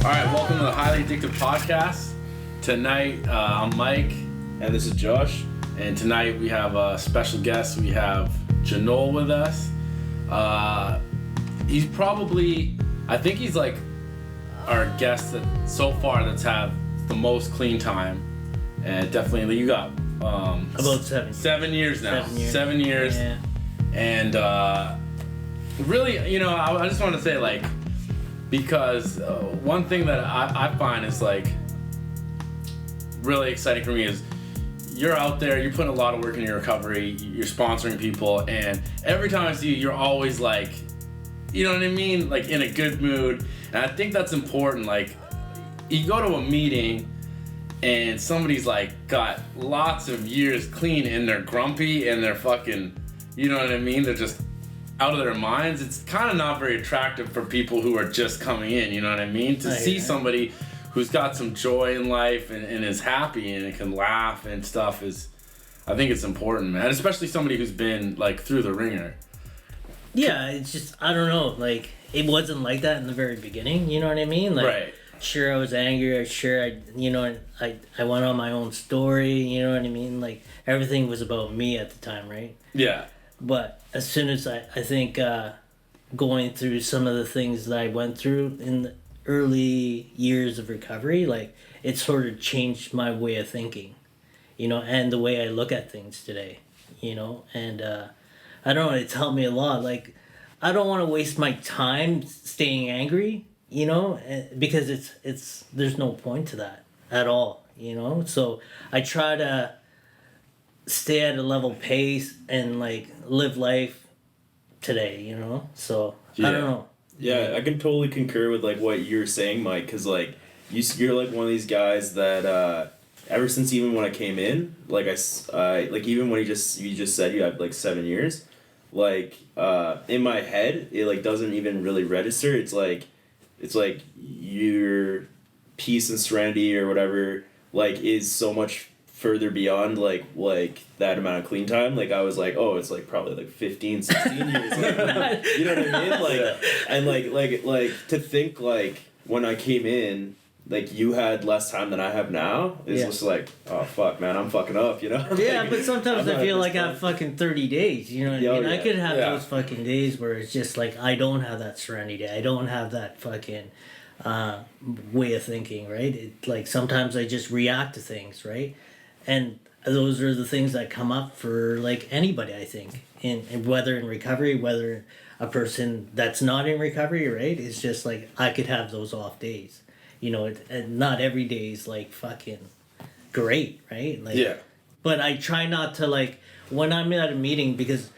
Alright, welcome to the Highly Addictive Podcast. Tonight, I'm Mike. And this is Josh. And tonight we have a special guest. We have Jonolle with us. He's probably, I think he's like our guest that so far that's had the most clean time. And definitely, you got about 7 years now. 7 years. Yeah. And really, you know, I just want to say, like, because one thing that I find is like really exciting for me is you're out there, you're putting a lot of work in your recovery, you're sponsoring people, and every time I see you, you're always like, you know what I mean, like in a good mood. And I think that's important. Like, you go to a meeting and somebody's like got lots of years clean and they're grumpy and they're fucking, you know what I mean, they're just out of their minds. It's kind of not very attractive for people who are just coming in, you know what I mean? To see somebody who's got some joy in life and is happy and can laugh and stuff is, I think it's important, man. Especially somebody who's been like through the ringer. Yeah, it's just, I don't know, like, it wasn't like that in the very beginning, you know what I mean? Like, right. Sure, I was angry, sure, I went on my own story, you know what I mean? Like, everything was about me at the time, right? Yeah. But as soon as I think going through some of the things that I went through in the early years of recovery, like, it sort of changed my way of thinking, you know, and the way I look at things today, you know, and I don't know, it's helped me a lot. Like, I don't want to waste my time staying angry, you know, because it's there's no point to that at all, you know, so I try to stay at a level pace and like live life today, you know, so yeah. I don't know. Yeah, I can totally concur with like what you're saying, Mike, because like you're like one of these guys that ever since even when I came in, like I like even when you just said you had like 7 years, like in my head it like doesn't even really register. It's like your peace and serenity or whatever like is so much further beyond like that amount of clean time. Like I was like, oh, it's like probably like 15, 16 years. Like, you know what I mean? Like, yeah. And like to think like when I came in, like you had less time than I have now is just like, oh fuck, man, I'm fucking up, you know? Yeah, like, but sometimes I feel like I have fucking 30 days, you know what I mean? I could have those fucking days where it's just like, I don't have that serenity. I don't have that fucking way of thinking, right? Like sometimes I just react to things, right? And those are the things that come up for like anybody, I think, in whether in recovery, whether a person that's not in recovery, right? It's just like I could have those off days, you know. And not every day is like fucking great, right? Like, yeah. But I try not to like when I'm at a meeting, because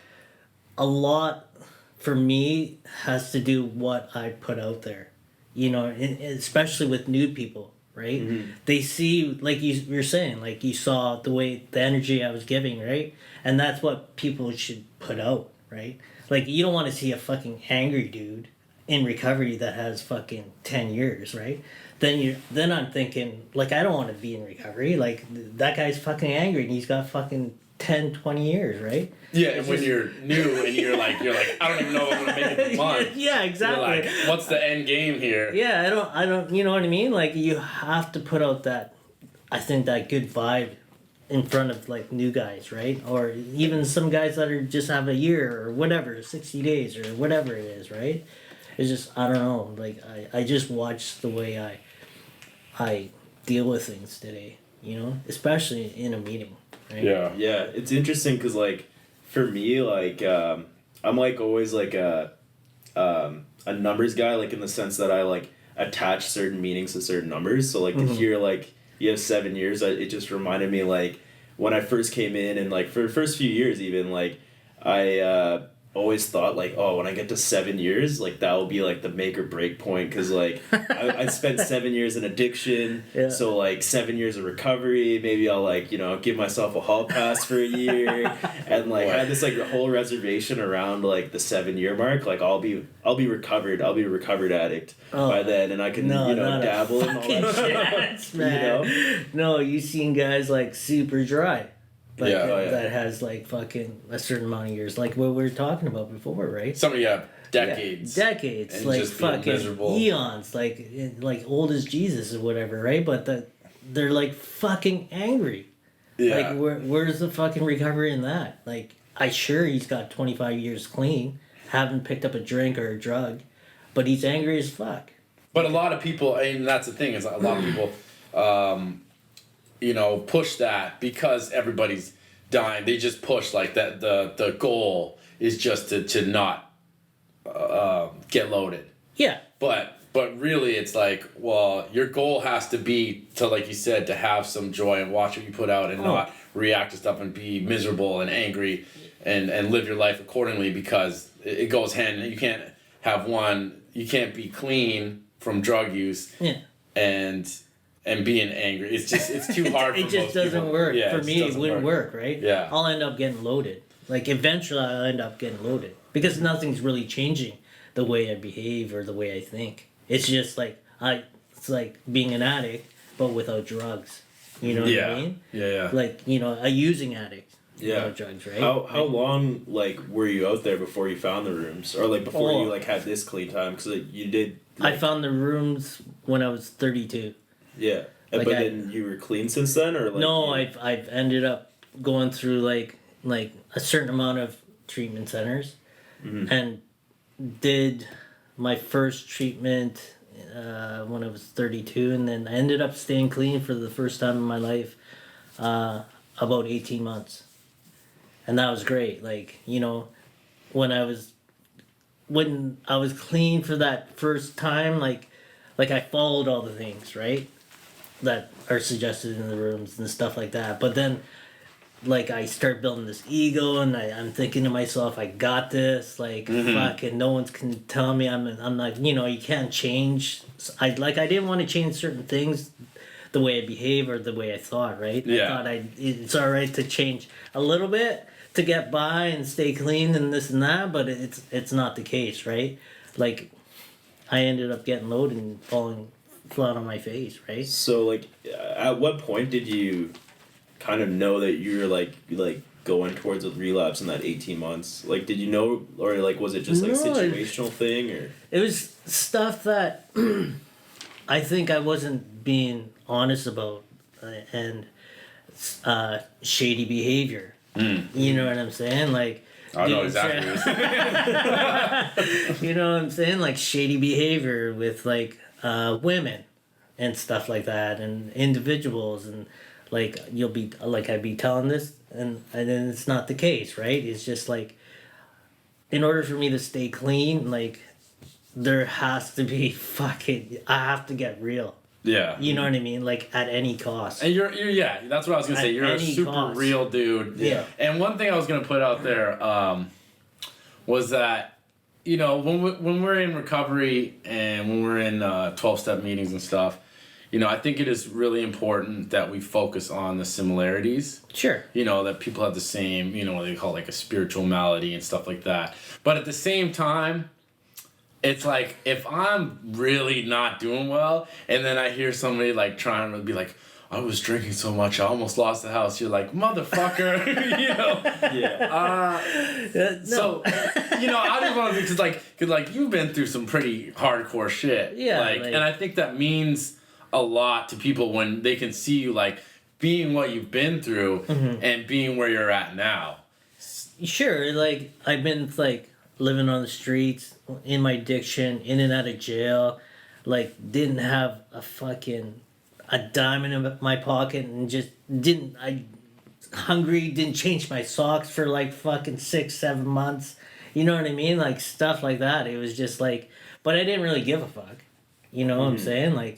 a lot for me has to do what I put out there, you know, especially with new people. Right? Mm-hmm. They see, like you're saying, like you saw the energy I was giving, right? And that's what people should put out, right? Like you don't want to see a fucking angry dude in recovery that has fucking 10 years, right? Then I'm thinking, like, I don't want to be in recovery. Like that guy's fucking angry and he's got fucking 10, 20 years, right? Yeah, and when you're new and you're like, I don't even know if I'm gonna make it the month. Yeah, exactly. You're like, what's the end game here? Yeah, I don't, you know what I mean? Like, you have to put out that, I think, that good vibe in front of, like, new guys, right? Or even some guys that are just have a year or whatever, 60 days or whatever it is, right? It's just, I don't know, like, I just watch the way I deal with things today, you know? Especially in a meeting. Right? Yeah, it's interesting because like for me, like I'm like always like a numbers guy, like in the sense that I like attach certain meanings to certain numbers. So like to hear like you have 7 years, it just reminded me like when I first came in and like for the first few years even like I always thought like, oh, when I get to 7 years, like that will be like the make or break point, because like I spent 7 years in addiction, so like 7 years of recovery, maybe I'll like, you know, give myself a hall pass for a year, and like I had this like whole reservation around like the 7 year mark, like I'll be recovered, I'll be a recovered addict by then, and I can dabble in all that chance, man. You know? No, you seen guys like super dry. like that has like fucking a certain amount of years, like what we were talking about before, right? Somebody decades, decades, like fucking eons, like old as Jesus or whatever, right? But they're like fucking angry. Like where's the fucking recovery in that? Like he's got 25 years clean, haven't picked up a drink or a drug, but he's angry as fuck. But a lot of people, and that's the thing, is a lot of people, push that because everybody's dying. They just push like that. The goal is just to not get loaded. Yeah. But really, it's like, well, your goal has to be to, like you said, to have some joy and watch what you put out and not react to stuff and be miserable and angry and live your life accordingly, because it goes hand. You can't have one. You can't be clean from drug use. Yeah. And being angry. It's too hard. It just doesn't work. Yeah, for me, it wouldn't work, right? Yeah. I'll end up getting loaded. Like eventually, I'll end up getting loaded because nothing's really changing the way I behave or the way I think. It's just like it's like being an addict, but without drugs. You know what I mean? Yeah. Like, a using addict. Without drugs, right? How long were you out there before you found the rooms, or before you had this clean time? Because you did. I found the rooms when I was 32. Yeah, but then you were clean since then, or no? I've ended up going through like a certain amount of treatment centers, and did my first treatment when I was 32, and then I ended up staying clean for the first time in my life about 18 months. And that was great. When I was clean for that first time, like I followed all the things, right, that are suggested in the rooms and stuff like that. But then I start building this ego, and I'm thinking to myself, I got this, fucking no one can tell me I'm like, you can't change. I didn't want to change certain things, the way I behave or the way I thought, right? Yeah. I thought it's all right to change a little bit to get by and stay clean and this and that, but it's not the case, right? Like, I ended up getting loaded and falling flat on my face, right? So, at what point did you kind of know that you were like going towards a relapse in that 18 months? Did you know, or was it just situational thing, or it was stuff that I think I wasn't being honest about, and shady behavior. You know what I'm saying? I know exactly what you're saying. You know what I'm saying? Like shady behavior with women and stuff like that, and individuals, and you'll be I'd be telling this, and then it's not the case, right? It's just in order for me to stay clean, there has to be I have to get real. Yeah. You know what I mean? At any cost. And you're that's what I was going to say. You're a super real dude. Yeah. And one thing I was going to put out there was that, when we're in recovery and when we're in 12-step meetings and stuff, I think it is really important that we focus on the similarities. Sure. That people have the same, what they call a spiritual malady and stuff like that. But at the same time, it's if I'm really not doing well, and then I hear somebody trying to be I was drinking so much I almost lost the house. You're like, motherfucker, Yeah. No. So, I just want to be because you've been through some pretty hardcore shit. Yeah. And I think that means a lot to people when they can see you being what you've been through and being where you're at now. Sure, I've been living on the streets, in my addiction, in and out of jail, didn't have a diamond in my pocket, and just hungry, didn't change my socks for 6-7 months. You know what I mean? Stuff like that. It was just but I didn't really give a fuck. You know what I'm saying?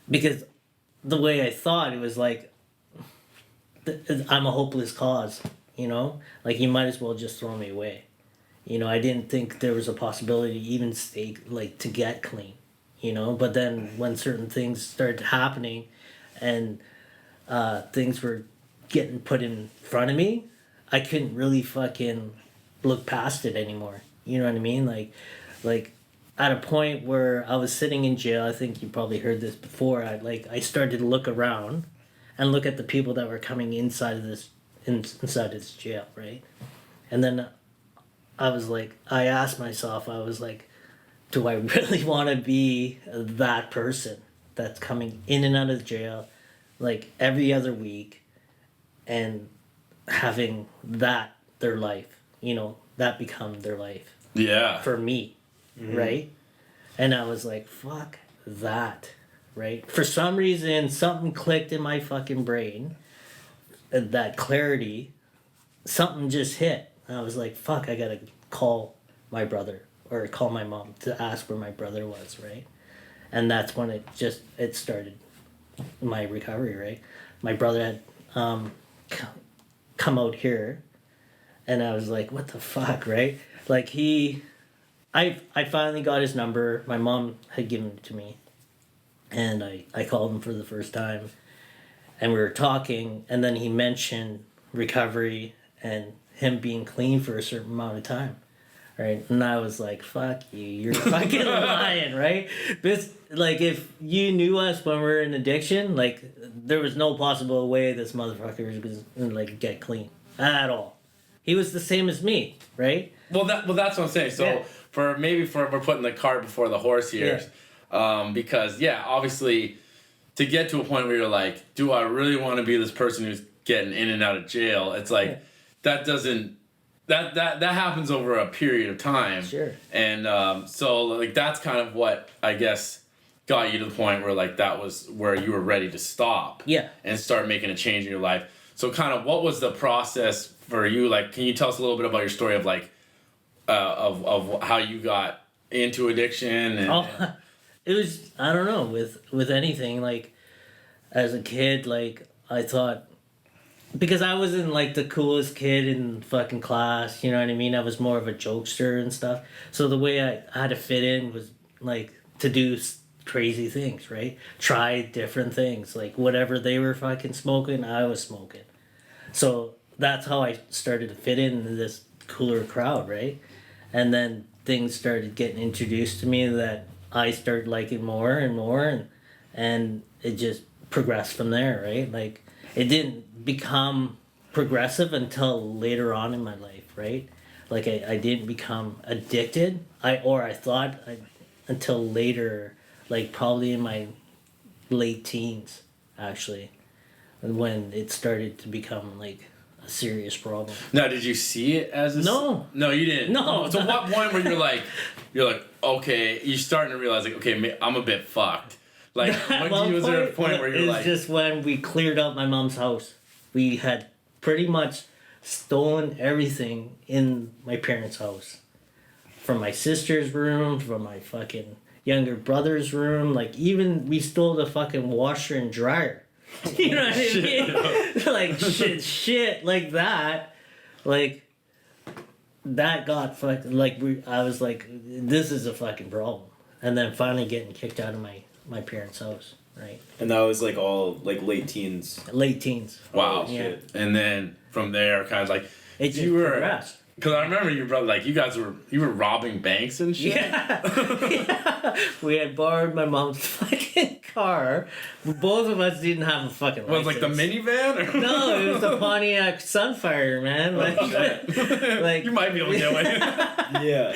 Because the way I thought, it was I'm a hopeless cause, you might as well just throw me away. I didn't think there was a possibility to even stay, to get clean, But then when certain things started happening and things were getting put in front of me, I couldn't really fucking look past it anymore. You know what I mean? At a point where I was sitting in jail, I think you probably heard this before, I started to look around and look at the people that were coming inside of this inside his jail, right? And then I was like, I asked myself, I was like, do I really want to be that person that's coming in and out of jail like every other week and having that their life, that become their life? Yeah. For me, right? And I was like, fuck that, right? For some reason, something clicked in my fucking brain, and that clarity, something just hit. And I was like, fuck, I gotta call my brother or call my mom to ask where my brother was, right? And that's when it started my recovery, right? My brother had come out here, and I was like, what the fuck, right? Like I finally got his number. My mom had given it to me, and I called him for the first time, and we were talking, and then he mentioned recovery and him being clean for a certain amount of time, right? And I was like, fuck you, you're fucking lying, right? This, like, if you knew us when we were in addiction, like, there was no possible way this motherfucker was gonna, like, get clean at all. He was the same as me, right? Well, that's what I'm saying. So Yeah. we're putting the cart before the horse here, because obviously, to get to a point where you're like, do I really want to be this person who's getting in and out of jail? It's like that doesn't that happens over a period of time. Sure. And so like that's kind of what I guess got you to the point where like that was where you were ready to stop. Yeah. And start making a change in your life. So kind of what was the process for you? Like, can you tell us a little bit about your story of like of how you got into addiction? And, it was, I don't know, with anything, like, as a kid, like, I thought, because I wasn't like the coolest kid in fucking class, you know what I mean? I was more of a jokester and stuff. So the way I had to fit in was like to do crazy things, right? Try different things, like whatever they were fucking smoking, I was smoking. So that's how I started to fit in this cooler crowd, right? And then things started getting introduced to me that I started liking more and more, and it just progressed from there, right? Like, it didn't become progressive until later on in my life, right? Like, I didn't become addicted, until later, like probably in my late teens, actually, when it started to become like a serious problem. now, did you see it as No, you didn't. No. So what point where you're like, okay, you're starting to realize like, okay, I'm a bit fucked. Like, was there a point where you're like, it's just when we cleared out my mom's house. We had pretty much stolen everything in my parents' house, from my sister's room, from my fucking younger brother's room. Like, even we stole the fucking washer and dryer. You know what I mean? Like, shit like that. Like, that got fucking, like, I was like, this is a fucking problem. And then finally getting kicked out of my parents' house, right? And that was like all like late teens. Late teens. wow. Oh, shit. And then from there, kind of like, It just you were, progressed. because I remember you brother, like, you were robbing banks and shit. Yeah. We had borrowed my mom's fucking car. Both of us didn't have a fucking license. Was it like the minivan? Or? No, it was the Pontiac Sunfire, man. Like, You might be able to get away. Yeah.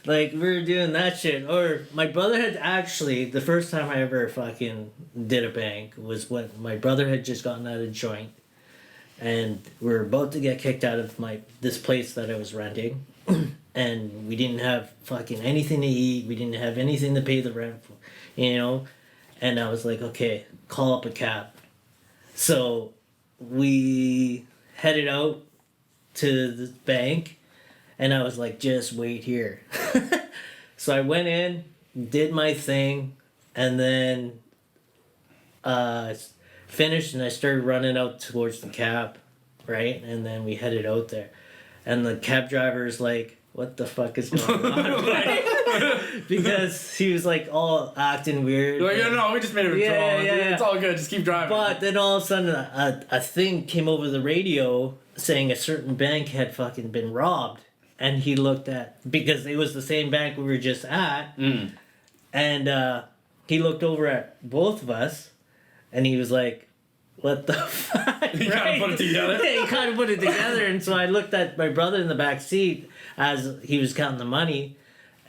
like, we were doing that shit. Or my brother had actually, the first time I ever fucking did a bank was when my brother had just gotten out of joint. And we were about to get kicked out of this place that I was renting. And we didn't have fucking anything to eat. We didn't have anything to pay the rent for, you know? And I was like, okay, call up a cab. So we headed out to the bank, and I was like, just wait here. So I went in, did my thing, and then finished, and I started running out towards the cab, right? And then we headed out there. And the cab driver's like, what the fuck is going on? Right? Because he was like all acting weird. You're like, no, we just made a withdrawal. Yeah. It's all good. Just keep driving. But then all of a sudden, a thing came over the radio saying a certain bank had fucking been robbed. And he looked at, because it was the same bank we were just at. And he looked over at both of us, and he was like, what the fuck? You kind of put it together. Yeah, he kind of put it together, and so I looked at my brother in the back seat as he was counting the money,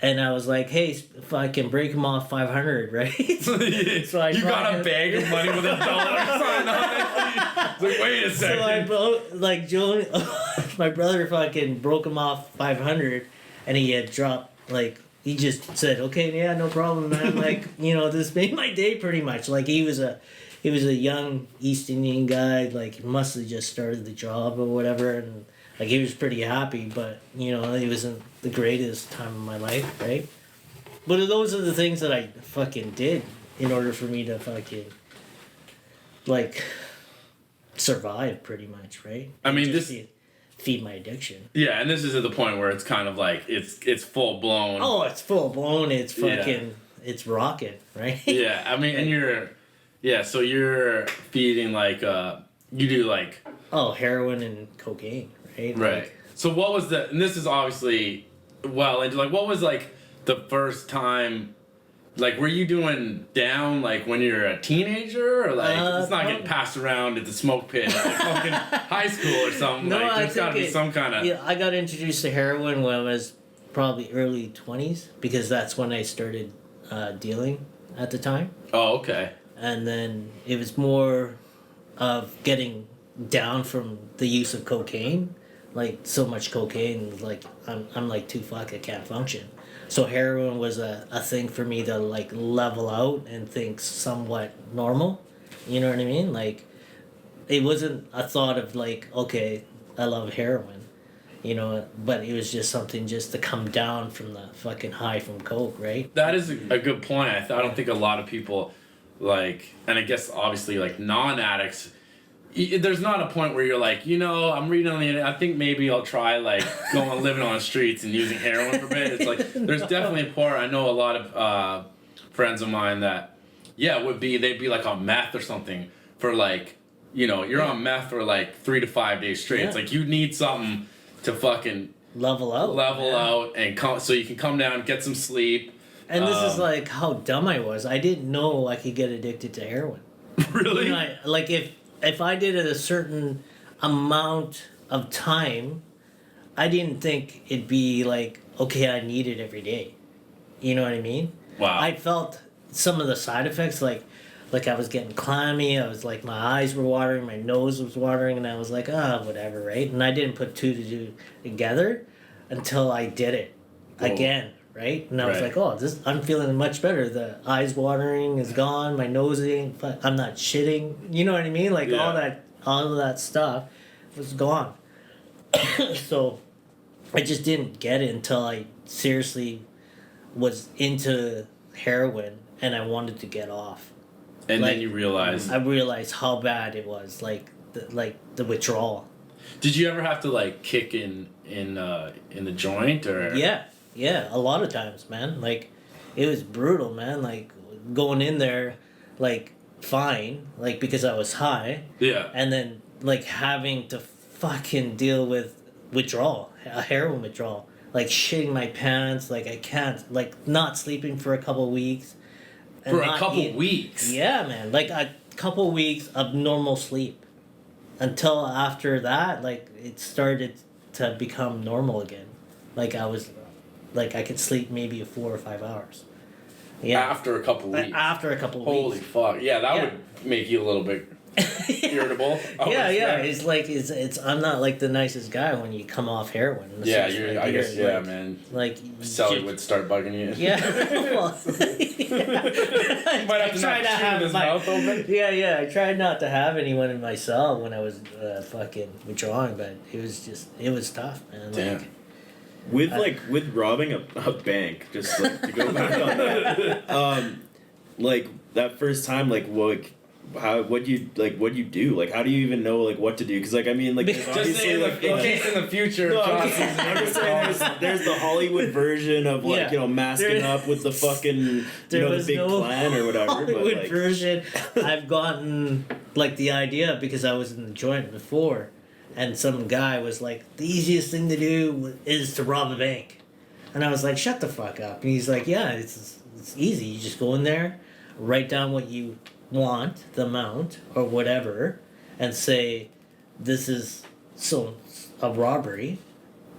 and I was like, "Hey, if I can break him off 500, right?" So you got a bag of money with $1 sign on it. It's like, wait a second. So my brother fucking broke him off 500, and he had dropped he just said, "Okay, yeah, no problem, man." Like, this made my day pretty much. Like, he was a young East Indian guy. Like, he must have just started the job or whatever, and like he was pretty happy. But it wasn't the greatest time of my life, right? But those are the things that I fucking did in order for me to fucking survive, pretty much, right? I mean, feed my addiction. Yeah, and this is at the point where it's kind of like it's full blown. Oh, it's full blown. It's fucking it's rocket, right? Yeah, I mean, and so you're feeding you do heroin and cocaine, right? Right. So what was and this is obviously what was the first time, were you doing down when you're a teenager, or it's not getting passed around at the smoke pit at fucking high school or something? No, there's gotta be some kind of... Yeah, I got introduced to heroin when I was probably early 20s, because that's when I started dealing at the time. Oh, okay. And then it was more of getting down from the use of cocaine. So much cocaine, I'm too fuck, I can't function. So heroin was a thing for me to level out and think somewhat normal. You know what I mean? It wasn't a thought of okay, I love heroin, but it was just something just to come down from the fucking high from coke, right? That is a good point. I don't think a lot of people and I guess obviously non-addicts, there's not a point where you're I'm reading on the internet, I think maybe I'll try going living on the streets and using heroin for a bit. It's there's definitely a part. I know a lot of friends of mine that they'd be on meth or something for you're on meth for 3 to 5 days straight. Yeah. It's you need something to fucking level out and so you can come down, get some sleep. And this is how dumb I was. I didn't know I could get addicted to heroin. Really? If I did it a certain amount of time, I didn't think it'd be okay, I need it every day. You know what I mean? Wow. I felt some of the side effects, I was getting clammy, I was my eyes were watering, my nose was watering, and I was whatever, right? And I didn't put two to two together until I did it again, right? And I was I'm feeling much better. The eyes watering is gone, my nose ain't, I'm not shitting, you know what I mean? All of that stuff was gone. So I just didn't get it until I seriously was into heroin and I wanted to get off. And then you realized... I realized how bad it was, the withdrawal. Did you ever have to kick in the joint, or... Yeah, a lot of times, man. It was brutal, man. Going in there, fine, because I was high. Yeah. And then, having to fucking deal with withdrawal, a heroin withdrawal. Shitting my pants, I can't, not sleeping for a couple weeks. For a couple weeks? Yeah, man. A couple weeks of normal sleep. Until after that, it started to become normal again. I was... I could sleep maybe 4 or 5 hours. Yeah. After a couple weeks. After a couple Holy weeks. fuck! Yeah, that would make you a little bit irritable. Yeah. It's I'm not the nicest guy when you come off heroin. Yeah, I guess man. Sally would start bugging you. Yeah. Well, you might have to try to have his mouth open. Yeah. I tried not to have anyone in my cell when I was fucking withdrawing, but it was tough, man. Damn. With robbing a bank, just to go back on that, that first time, what do you do? How do you even know what to do? Because I mean, just say in case in the future. No, I'm just saying there's the Hollywood version of masking up with the fucking the big plan or whatever. Hollywood version. I've gotten the idea because I was in the joint before. And some guy was the easiest thing to do is to rob a bank. And I was like, shut the fuck up. And he's like, yeah, it's easy. You just go in there, write down what you want, the amount, or whatever, and say, this is a robbery,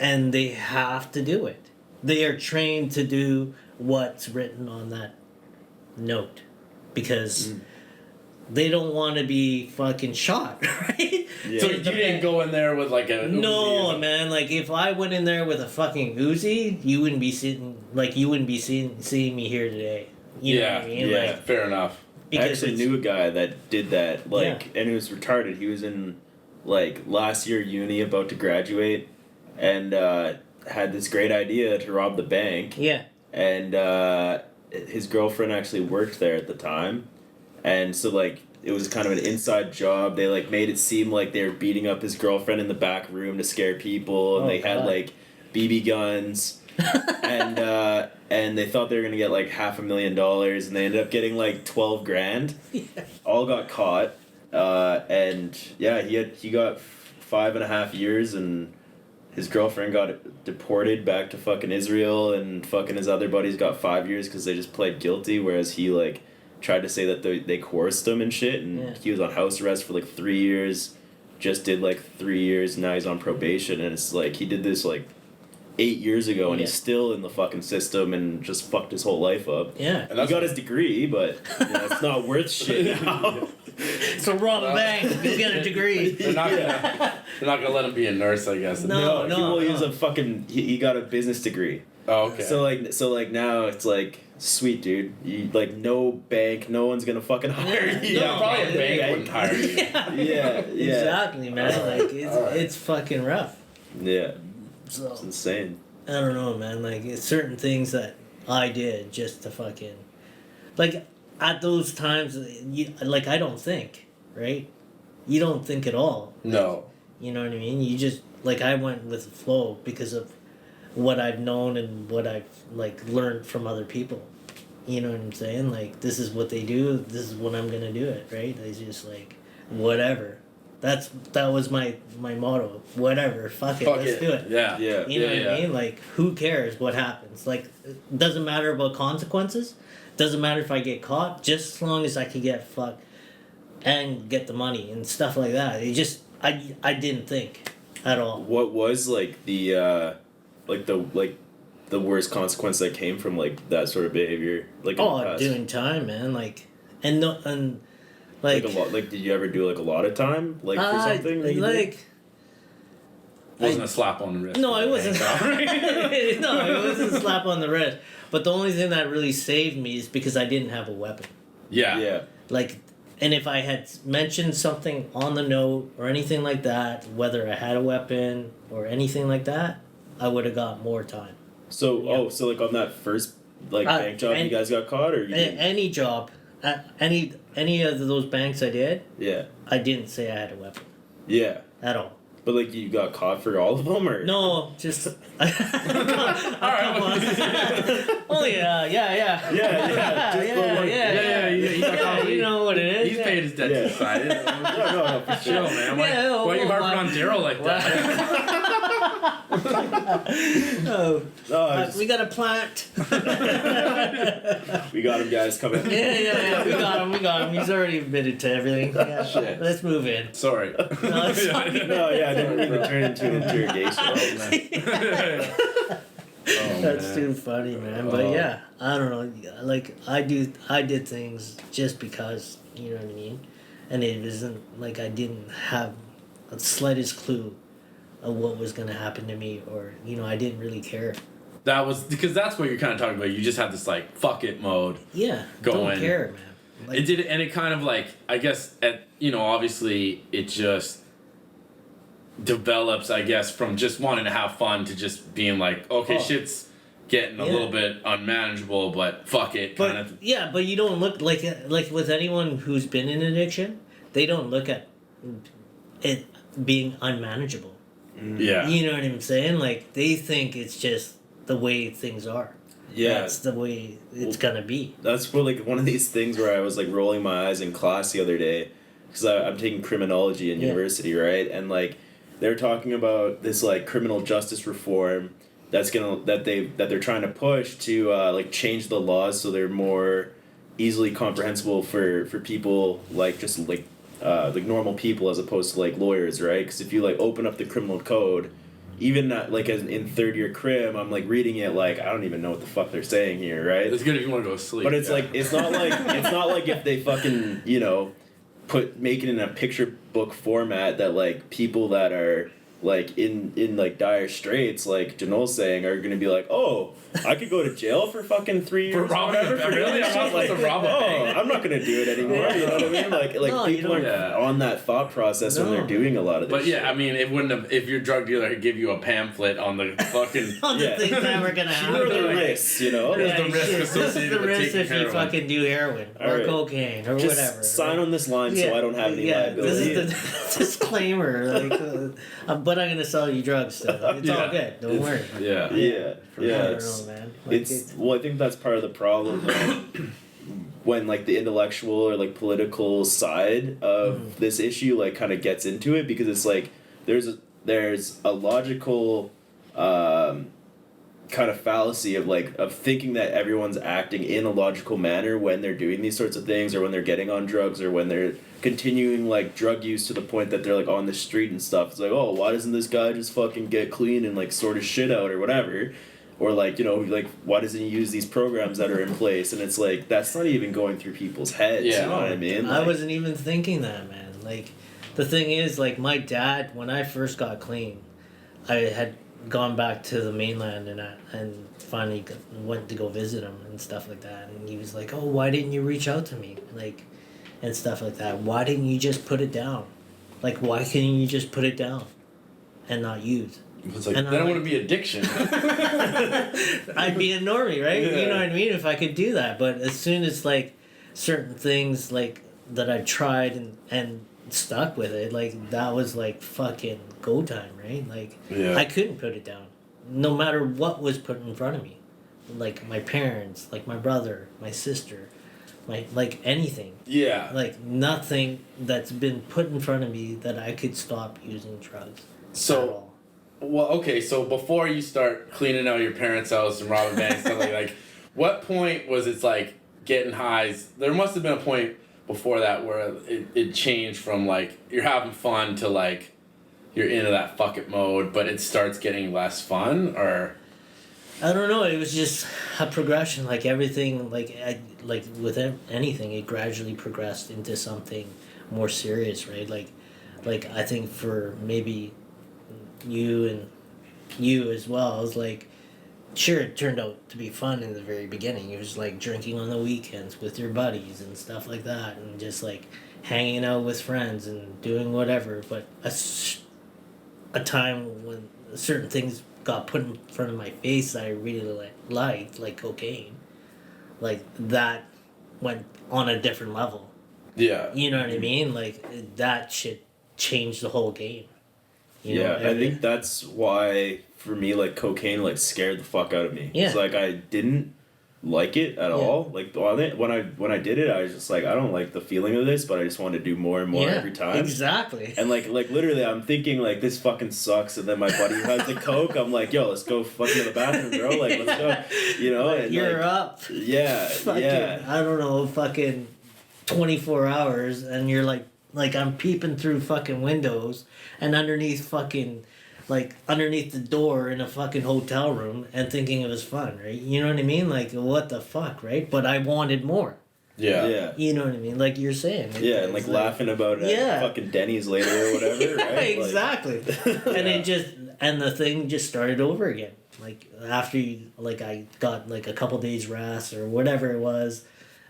and they have to do it. They are trained to do what's written on that note because they don't want to be fucking shot, right? Yeah. So you didn't go in there with like a no, man. Like if I went in there with a fucking Uzi, you wouldn't be seeing me here today. You know what I mean? Yeah, like, fair enough. I actually knew a guy that did that, and he was retarded. He was in, last year uni, about to graduate, and had this great idea to rob the bank. Yeah. And his girlfriend actually worked there at the time, and so, it was kind of an inside job. They, made it seem like they were beating up his girlfriend in the back room to scare people, and they had, BB guns, and they thought they were gonna get $500,000, and they ended up getting $12,000. Yeah. All got caught, and he got 5.5 years, and his girlfriend got deported back to fucking Israel, and fucking his other buddies got 5 years because they just pled guilty, whereas he tried to say that they coerced him and shit, and he was on house arrest for 3 years, just did 3 years, now he's on probation, and it's he did this 8 years ago, and he's still in the fucking system and just fucked his whole life up. Yeah. And he got his degree, but it's not worth shit now. So rob a bank, go get a degree. They're not gonna let him be a nurse, I guess. No. He was a fucking. He got a business degree. Oh, okay. So now it's sweet, dude. You no bank, no one's gonna fucking hire you. Yeah, probably a bank wouldn't hire you. Yeah. Exactly, man. It's fucking rough. Yeah. So it's insane. I don't know, man. It's certain things that I did just to fucking at those times. I don't think, right? You don't think at all. No. You know what I mean? You just I went with the flow because of what I've known and what I've learned from other people. You know what I'm saying? This is what they do. This is when I'm gonna do it. Right? It's just whatever. That was my motto. Whatever. Fuck it. Let's do it. Yeah. You know what I mean? Who cares what happens? It doesn't matter about consequences. Doesn't matter if I get caught. Just as long as I can get fucked and get the money and stuff like that. It just I didn't think at all. What was the worst consequence that came from that sort of behavior? In the past? Doing time, man. And a lot. Did you ever do a lot of time for something? Wasn't a slap on the wrist. No, it wasn't. No, it wasn't a slap on the wrist. But the only thing that really saved me is because I didn't have a weapon. Yeah. Yeah. And if I had mentioned something on the note or anything like that, whether I had a weapon or anything like that, I would have got more time. So on that first bank job, you guys got caught, or any job, any of those banks I did, yeah, I didn't say I had a weapon. Yeah. At all. But you got caught for all of them, or no? Just all right. Yeah. You know what it is. He's paid his debt to society. No, for chill, man. Why are you harping on Daryl like that? We got a plant. We got him, guys. Come in. Yeah. We got him. He's already admitted to everything. Yeah. Shit. Let's move in. Sorry. No, it's fine. No, I didn't mean to turn into an interrogation. That's too funny, man. But yeah, I don't know. I did things just because, you know what I mean? And it wasn't I didn't have the slightest clue of what was going to happen to me, or, I didn't really care. That was because that's what you're kind of talking about. You just had this fuck it mode. Yeah. Going. Don't care, man. It did, and it kind of I guess obviously it just develops, I guess, from just wanting to have fun to just being shit's getting a little bit unmanageable, but fuck it, kind of. Yeah, but you don't look like with anyone who's been in addiction, they don't look at it being unmanageable. Yeah. You know what I'm saying? They think it's just the way things are. Yeah. That's the way it's gonna be. That's where one of these things where I was rolling my eyes in class the other day, because I'm taking criminology in university, right? And they're talking about this criminal justice reform that they're trying to push to change the laws so they're more easily comprehensible for people like normal people as opposed to like lawyers, right? Because if you like open up the criminal code, even like in third year crim, I'm like reading it like I don't even know what the fuck they're saying here, right? It's good if you want to go to sleep. But it's like it's not like if they fucking make it in a picture book format that like people that are like in like dire straits, like Jonolle's saying, are gonna be like, oh, I could go to jail for fucking 3 years. For robbing a bank? Really? I'm not supposed to rob a bank. I'm not gonna do it anymore. You know what I mean? Like No, people are on that thought process when they're doing a lot of this. But yeah, I mean, it wouldn't have if your drug dealer could give you a pamphlet on the fucking on the things that were gonna happen. Here are the risks, you know. There's the risk This is associated the with risk taking if you heroin. fucking do heroin or Right. cocaine or Just whatever. sign on this line so I don't have any liability. This is the disclaimer. Like, but I'm gonna sell you drugs still. It's all good. Don't worry. Yeah. Yeah, yeah. I don't know, man. Like, Well, I think that's part of the problem when like the intellectual or like political side of this issue like kind of gets into it, because it's like there's a logical kind of fallacy of thinking that everyone's acting in a logical manner when they're doing these sorts of things, or when they're getting on drugs, or when they're continuing like drug use to the point that they're like on the street and stuff. It's like, oh, why doesn't this guy just fucking get clean and like sort his shit out or whatever? Or like, like why doesn't he use these programs that are in place? And it's like that's not even going through people's heads. Yeah. You know what I mean? I Like, wasn't even thinking that, man. Like, the thing is, like, my dad, when I first got clean, I had gone back to the mainland and finally went to go visit him and stuff like that. And he was like, oh, why didn't you reach out to me? Like, and stuff like that. Why didn't you just put it down? Like, why couldn't you just put it down and not use? It's like, And then I'm it wouldn't be addiction. I'd be a normie, right? Yeah. You know what I mean? If I could do that. But as soon as, like, certain things, like, that I tried and stuck with it, like, that was, like, fucking go time, right? Like, Yeah. I couldn't put it down. No matter what was put in front of me. Like, my parents, like, my brother, my sister, like, anything. Yeah. Like, nothing that's been put in front of me that I could stop using drugs at So, all. well, okay, so before you start cleaning out your parents' house and robbing banks, stuff like, what point was it like getting highs? There must have been a point before that where it changed from like you're having fun to like you're into that fuck it mode, but it starts getting less fun, or I don't know. It was just a progression. Like everything, like with anything, it gradually progressed into something more serious, right? Like I think for maybe you and you as well, it was like, sure, it turned out to be fun in the very beginning. It was like drinking on the weekends with your buddies and stuff like that, and just like hanging out with friends and doing whatever. But a time when certain things got put in front of my face that I really liked, like cocaine, like that went on a different level. yeah, You know what I mean? Like that shit changed the whole game. You yeah, know, I think that's why for me like cocaine like scared the fuck out of me. Yeah. It's like I didn't like it at all. Like when I did it, I was just like I don't like the feeling of this, but I just want to do more and more every time. Exactly. And like literally, I'm thinking like this fucking sucks, and then my buddy has the coke. I'm like, yo, let's go fucking to the bathroom, bro. Like let's go, you know. And You're like, up. Yeah, Fucking, yeah. I don't know, fucking 24 hours, and you're like I'm peeping through fucking windows, and underneath the door in a fucking hotel room, and thinking it was fun, right? You know what I mean? Like, what the fuck, right? But I wanted more. yeah, Yeah. You know what I mean? Like you're saying. Yeah, and like laughing about it at fucking Denny's later or whatever, right? Exactly. And Yeah. it just, and the thing just started over again. Like after I got like a couple days rest or whatever it was,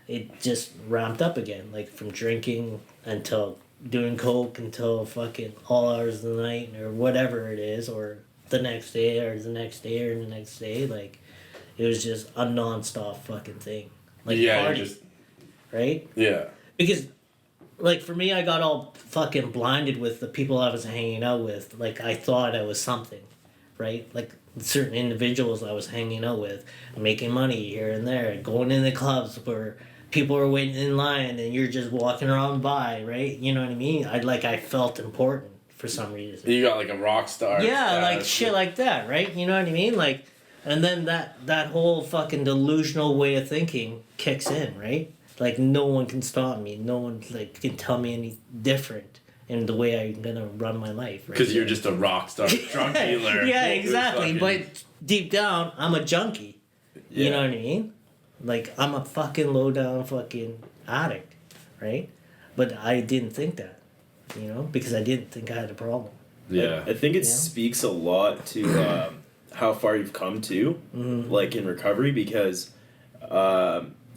it just ramped up again. Like from drinking until doing coke until fucking all hours of the night or whatever it is, or the next day or the next day or the next day. Like it was just a nonstop fucking thing. Like yeah, party, you just right? yeah, Because, like, for me, I got all fucking blinded with the people I was hanging out with. Like, I thought I was something, right? Like, certain individuals I was hanging out with, making money here and there, going in the clubs where people are waiting in line and you're just walking around by, right? You know what I mean? I felt important for some reason. you got like a rock star. Yeah, like status. shit like that, right? You know what I mean? Like, and then that whole fucking delusional way of thinking kicks in, right? Like, no one can stop me. No one, like, can tell me any different in the way I'm gonna run my life. Because you're just a rock star drug dealer. Yeah, exactly. But deep down, I'm a junkie. Yeah. You know what I mean? Like, I'm a fucking low down fucking addict, right? But I didn't think that, you know, because I didn't think I had a problem. Yeah. I think it speaks a lot to how far you've come to, like, in recovery, because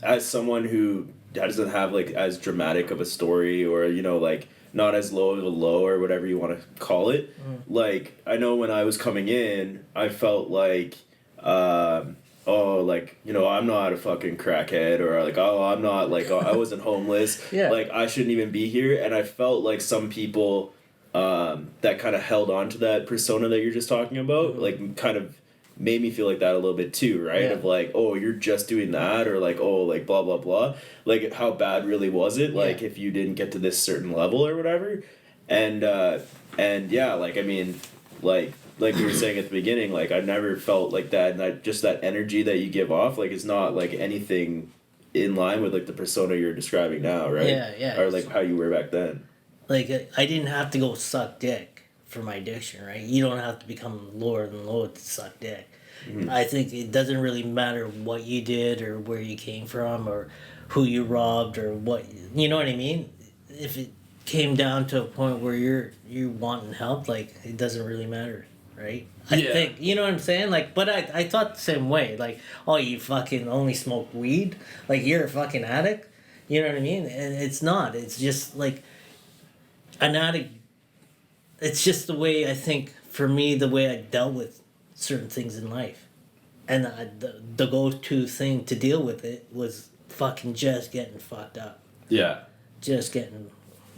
as someone who doesn't have, like, as dramatic of a story, or, you know, like, not as low of a low, or whatever you want to call it, like, I know when I was coming in, I felt like, oh, like, you know, I'm not a fucking crackhead, or like, oh, I'm not, like, oh, I wasn't homeless, like, I shouldn't even be here, and I felt like some people that kind of held on to that persona that you're just talking about, like, kind of made me feel like that a little bit too, right? Of like, oh, you're just doing that, or like, oh, like, blah, blah, blah. Like, how bad really was it? Like, if you didn't get to this certain level or whatever. And yeah, like, I mean, like you were saying at the beginning, like, I never felt like that, and that just that energy that you give off, like, it's not like anything in line with, like, the persona you're describing now, right? Yeah. Or like how you were back then. Like, I didn't have to go suck dick for my addiction, right? You don't have to become lower than low to suck dick. I think it doesn't really matter what you did, or where you came from, or who you robbed, or what, you know what I mean? If it came down to a point where you're wanting help, like, it doesn't really matter, right? I think, you know what I'm saying? Like, but I thought the same way. Like, oh, you fucking only smoke weed? Like, you're a fucking addict? You know what I mean? And it's not. It's just, like, an addict, it's just the way, I think, for me, the way I dealt with certain things in life. And the go-to thing to deal with it was fucking just getting fucked up. Yeah. Just getting,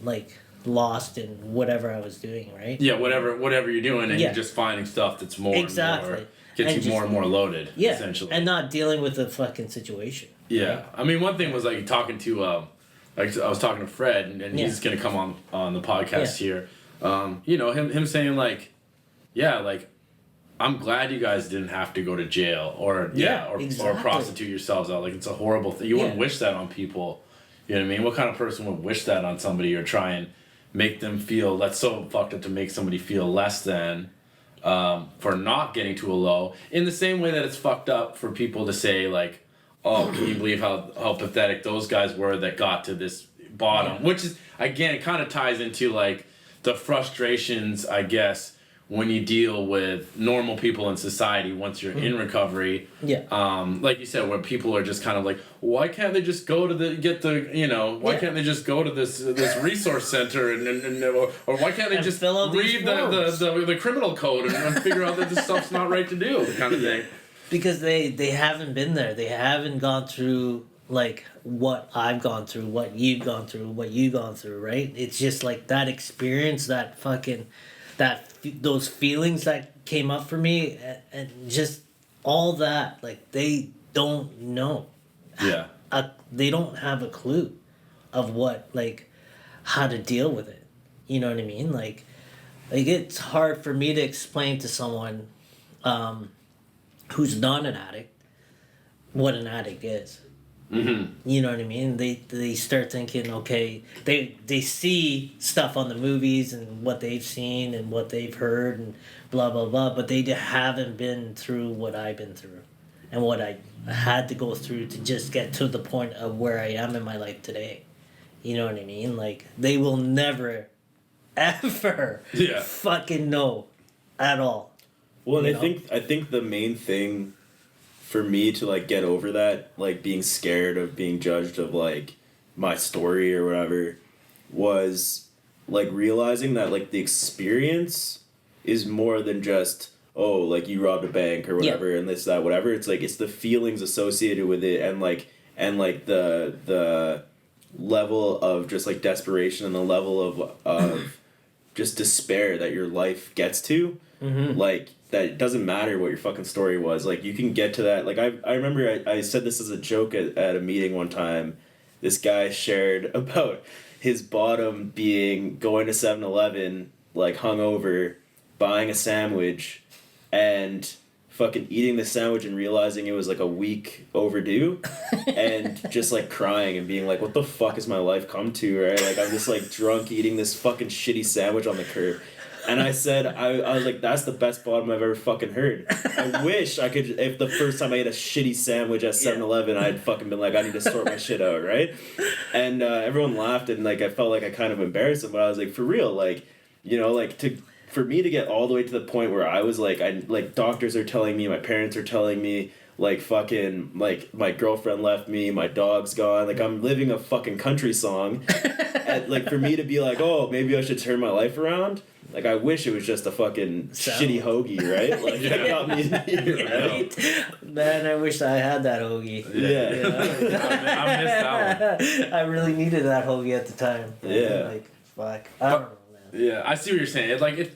like, lost in whatever I was doing, right? Yeah, whatever you're doing, and you're just finding stuff that's more and more, gets you more and more loaded, essentially. And not dealing with the fucking situation. Yeah. Right? I mean, one thing was, like, talking to, like, I was talking to Fred, and he's going to come on the podcast here. You know, him saying, like, yeah, like, I'm glad you guys didn't have to go to jail, or prostitute yourselves out. Like, it's a horrible thing. You wouldn't wish that on people. You know what I mean? What kind of person would wish that on somebody, or try and make them feel, that's so fucked up to make somebody feel less than for not getting to a low, in the same way that it's fucked up for people to say, like, oh, can you believe how pathetic those guys were that got to this bottom? Which is, again, it kind of ties into, like, the frustrations, I guess, when you deal with normal people in society once you're in recovery. Like you said, where people are just kind of like, why can't they just go to why can't they just go to this resource center, or why can't they just read the criminal code and figure out that this stuff's not right to do, kind of thing. Because they haven't been there. They haven't gone through, like, what I've gone through, what you've gone through, what you've gone through, right? It's just like that experience, that fucking, those feelings that came up for me, and just all that, like, they don't know. Yeah. They don't have a clue of what, like, how to deal with it. You know what I mean? Like it's hard for me to explain to someone who's not an addict what an addict is. You know what I mean? They start thinking, okay, they see stuff on the movies and what they've seen and what they've heard and blah blah blah, but they haven't been through what I've been through and what I had to go through to just get to the point of where I am in my life today. You know what I mean? Like, they will never ever fucking know at all. Well, and I think the main thing for me to, like, get over that, like, being scared of being judged of, like, my story or whatever, was, like, realizing that, like, the experience is more than just, oh, like, you robbed a bank or whatever, and this, that, whatever. It's, like, it's the feelings associated with it, and the level of just, like, desperation, and the level of just despair that your life gets to. Like, that it doesn't matter what your fucking story was. Like, you can get to that. Like, I remember I said this as a joke at a meeting one time. This guy shared about his bottom being going to 7-Eleven, like, hungover, buying a sandwich, and fucking eating the sandwich and realizing it was like a week overdue and just like crying and being like, what the fuck has my life come to, right? Like I'm just like drunk eating this fucking shitty sandwich on the curb. And I said, I was like, that's the best bottom I've ever fucking heard. I wish I could, if the first time I ate a shitty sandwich at 7-Eleven, I'd fucking been like, I need to sort my shit out, right? And everyone laughed and like I felt like I kind of embarrassed them, but I was like, for real, like, you know, like for me to get all the way to the point where I was like, doctors are telling me, my parents are telling me, like fucking, like my girlfriend left me, my dog's gone, like I'm living a fucking country song. And, like for me to be like, oh, maybe I should turn my life around. Like, I wish it was just a fucking shitty hoagie, right? Like, that got me in here, right? Man, I wish I had that hoagie. Yeah. You know? I missed that one. I really needed that hoagie at the time. Yeah. Like, fuck. I don't know, man. Yeah, I see what you're saying.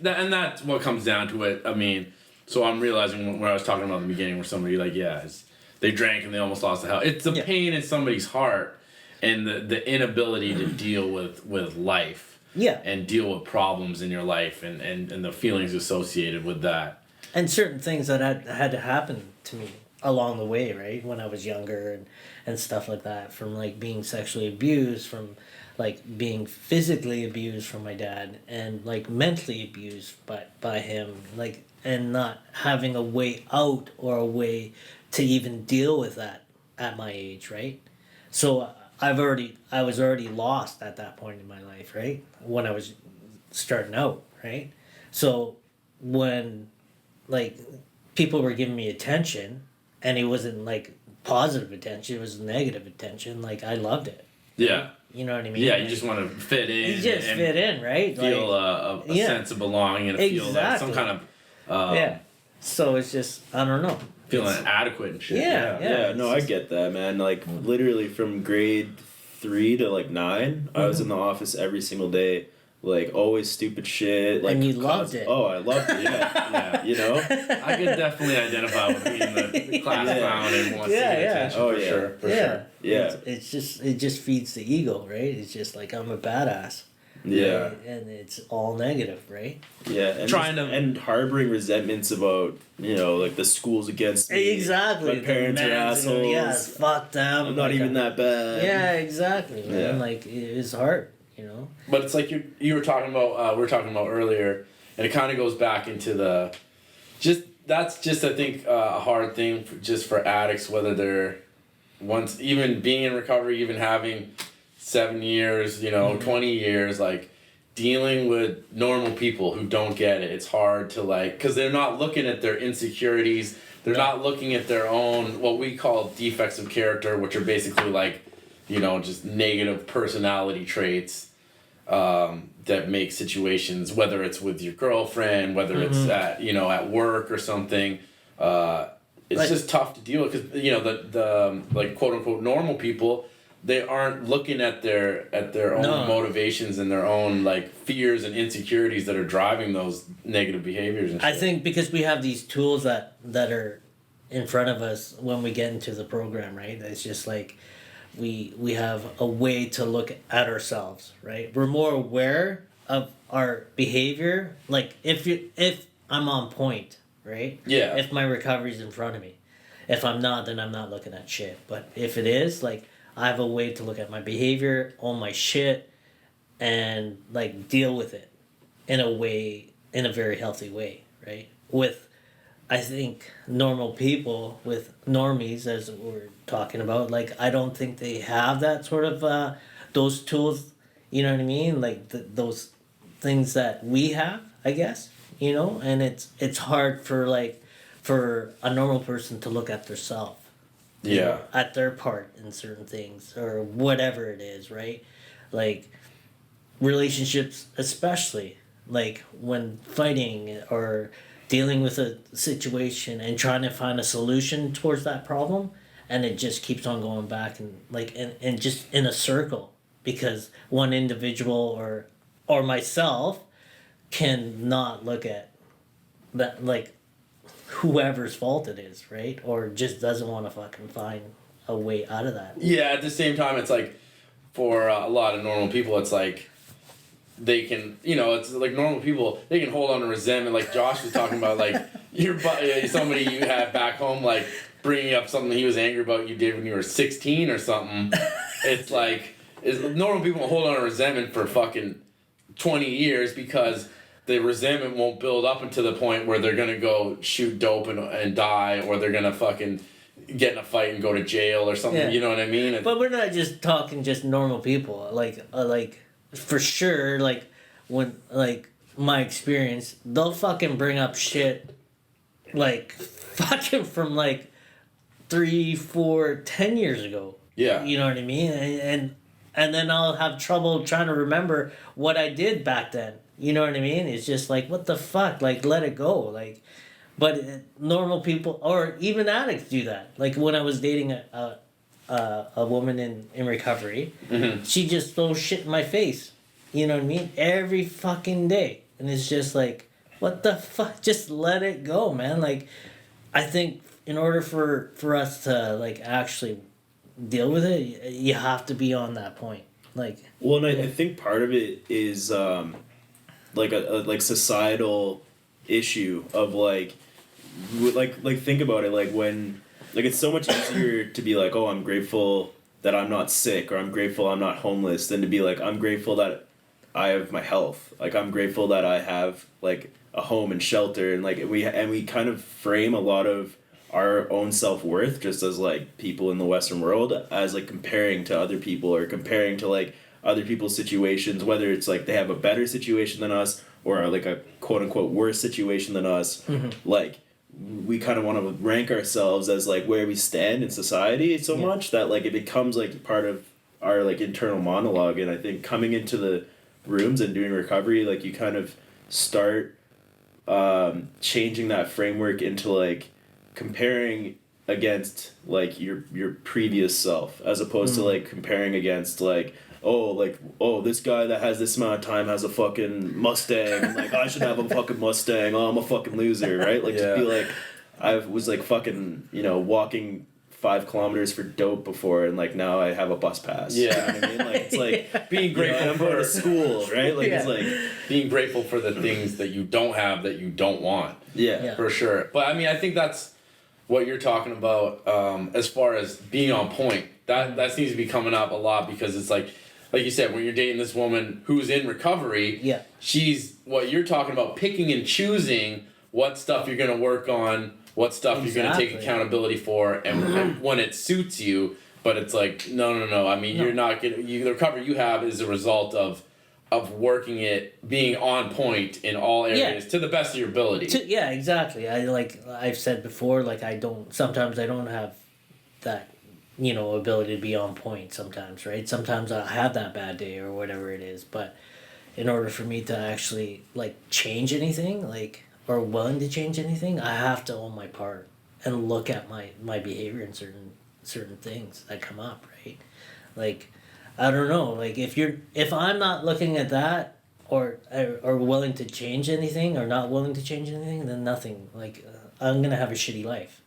And that's what comes down to it. I mean, so I'm realizing when I was talking about in the beginning where somebody, like, they drank and they almost lost the house. It's the pain in somebody's heart and the inability to deal with life. Yeah. And deal with problems in your life and the feelings associated with that. And certain things that had to happen to me along the way, right? When I was younger and stuff like that. From like being sexually abused, from like being physically abused from my dad, and like mentally abused by him, like, and not having a way out or a way to even deal with that at my age, right? So I was already lost at that point in my life, right? When I was starting out, right? So when like people were giving me attention and it wasn't like positive attention, it was negative attention, like I loved it. Yeah. You know what I mean? Yeah, like, you just want to fit in. You just fit in, right? Feel like, a sense of belonging and feel some kind of... yeah. So it's just, I don't know. Feeling adequate and shit. Yeah. No, I get that, man. Like, literally from grade 3 to like 9, I was in the office every single day. Like, always stupid shit. Like, and you loved it. Oh, I loved it, yeah. You know? I could definitely identify with being the class clown and want to see attention for sure. For sure. Yeah. It just feeds the ego, right? It's just like, I'm a badass. Yeah. And it's all negative, right? Yeah. And and harboring resentments about, you know, like the school's against me. Exactly. My parents are assholes. Yeah, fuck them. I'm not even that bad. Yeah, exactly, man. Yeah. Like, it's hard, you know? But it's like you were talking about, we were talking about earlier, and it kind of goes back into that's just, I think, a hard thing for addicts, whether they're once, even being in recovery, even having 7 years, 20 years, like dealing with normal people who don't get it. It's hard to because they're not looking at their insecurities. They're not looking at their own, what we call defects of character, which are basically just negative personality traits that make situations, whether it's with your girlfriend, whether it's at work or something, it's just tough to deal with because, the quote unquote normal people, they aren't looking at their own motivations and their own fears and insecurities that are driving those negative behaviors and shit. I think because we have these tools that are in front of us when we get into the program, right? It's just like we have a way to look at ourselves, right? We're more aware of our behavior. Like if I'm on point, right? Yeah. If my recovery's in front of me. If I'm not, then I'm not looking at shit. But if it is, I have a way to look at my behavior, own my shit, and deal with it in a very healthy way, right? With, I think, normal people, with normies, as we're talking about, I don't think they have that sort of, those tools, you know what I mean? Those things that we have, I guess, and it's hard for a normal person to look at themselves. Yeah. At their part in certain things or whatever it is, right? Relationships especially, when fighting or dealing with a situation and trying to find a solution towards that problem, and it just keeps on going back and just in a circle because one individual or myself can not look at that whoever's fault it is, right? Or just doesn't want to fucking find a way out of that. Yeah, at the same time, it's for a lot of normal people, it's they can, it's normal people, they can hold on to resentment. Like Josh was talking about, somebody you have back home, like, bringing up something he was angry about you did when you were 16 or something. It's like, normal people hold on to resentment for fucking 20 years because the resentment won't build up until the point where they're gonna go shoot dope and die, or they're gonna fucking get in a fight and go to jail or something. Yeah. You know what I mean? But we're not just talking just normal people. Like for sure, like when like my experience, they'll fucking bring up shit like fucking from like 3, 4, 10 years ago. Yeah. You know what I mean? And then I'll have trouble trying to remember what I did back then. You know what I mean? It's just like, what the fuck? Like, let it go. Like, but normal people, or even addicts, do that. Like, when I was dating a woman in recovery, mm-hmm. she just throws shit in my face. You know what I mean? Every fucking day. And it's just like, what the fuck? Just let it go, man. Like, I think in order for us to, like, actually deal with it, you have to be on that point. Like, well, and I think part of it is like a like societal issue of like think about it, like when, like, it's so much easier to be like, oh, I'm grateful that I'm not sick, or I'm grateful I'm not homeless, than to be like, I'm grateful that I have my health, like I'm grateful that I have like a home and shelter, and like we kind of frame a lot of our own self-worth just as like people in the Western world as like comparing to other people, or comparing to like other people's situations, whether it's like they have a better situation than us or like a quote-unquote worse situation than us. Mm-hmm. Like, we kind of want to rank ourselves as like where we stand in society so much that like it becomes like part of our like internal monologue. And I think coming into the rooms and doing recovery, like you kind of start changing that framework into like comparing against like your previous self, as opposed to like comparing against like, oh, this guy that has this amount of time has a fucking Mustang, and like I should have a fucking Mustang. Oh, I'm a fucking loser, right? Like, to be like, I was like fucking, walking 5 kilometers for dope before, and like now I have a bus pass. Yeah, you know what I mean, like it's like being grateful I'm going to school, right? Like it's like being grateful for the things that you don't have that you don't want. Yeah, for sure. But I mean, I think that's what you're talking about as far as being on point. That seems to be coming up a lot, because it's like you said, when you're dating this woman who's in recovery, she's what you're talking about, picking and choosing what stuff you're going to work on, what stuff you're going to take accountability for, and when it suits you. But it's like, no. I mean, you're not going to... The recovery you have is a result of working it, being on point in all areas to the best of your ability. Exactly. I've said before, like sometimes I don't have that, ability to be on point sometimes, right? Sometimes I have that bad day or whatever it is, but in order for me to actually like change anything, like, or willing to change anything, I have to own my part and look at my behavior in certain things that come up, right? Like, I don't know, like if I'm not looking at that or willing to change anything, or not willing to change anything, then nothing, like I'm gonna have a shitty life.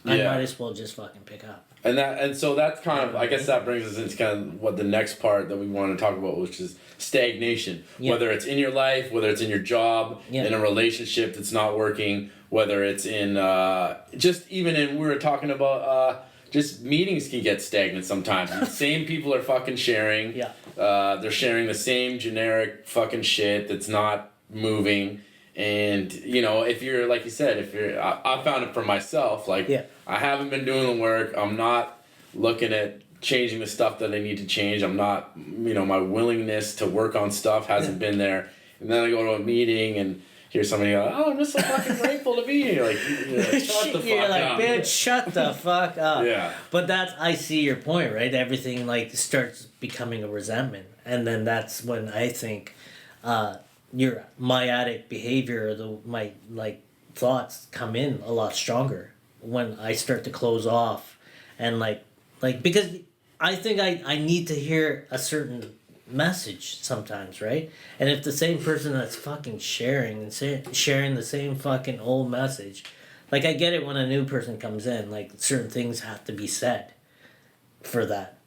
I might as well just fucking pick up. And so that's kind of, I guess that brings us into kind of what the next part that we want to talk about, which is stagnation. Whether it's in your life, whether it's in your job, in a relationship that's not working, whether it's in we were talking about just meetings can get stagnant sometimes. The same people are fucking sharing. They're sharing the same generic fucking shit that's not moving. And, if you're, like you said, I found it for myself, like, I haven't been doing the work, I'm not looking at changing the stuff that I need to change, I'm not, my willingness to work on stuff hasn't been there, and then I go to a meeting and hear somebody go, oh, I'm just so fucking grateful to be here, like, shut the fuck up. You're like, bitch, shut the fuck up. Yeah. But I see your point, right? Everything, like, starts becoming a resentment, and then that's when I think, my addict behavior, or my like thoughts come in a lot stronger when I start to close off, and like because I think I need to hear a certain message sometimes, right? And if the same person that's fucking sharing the same fucking old message, like I get it when a new person comes in, like certain things have to be said for that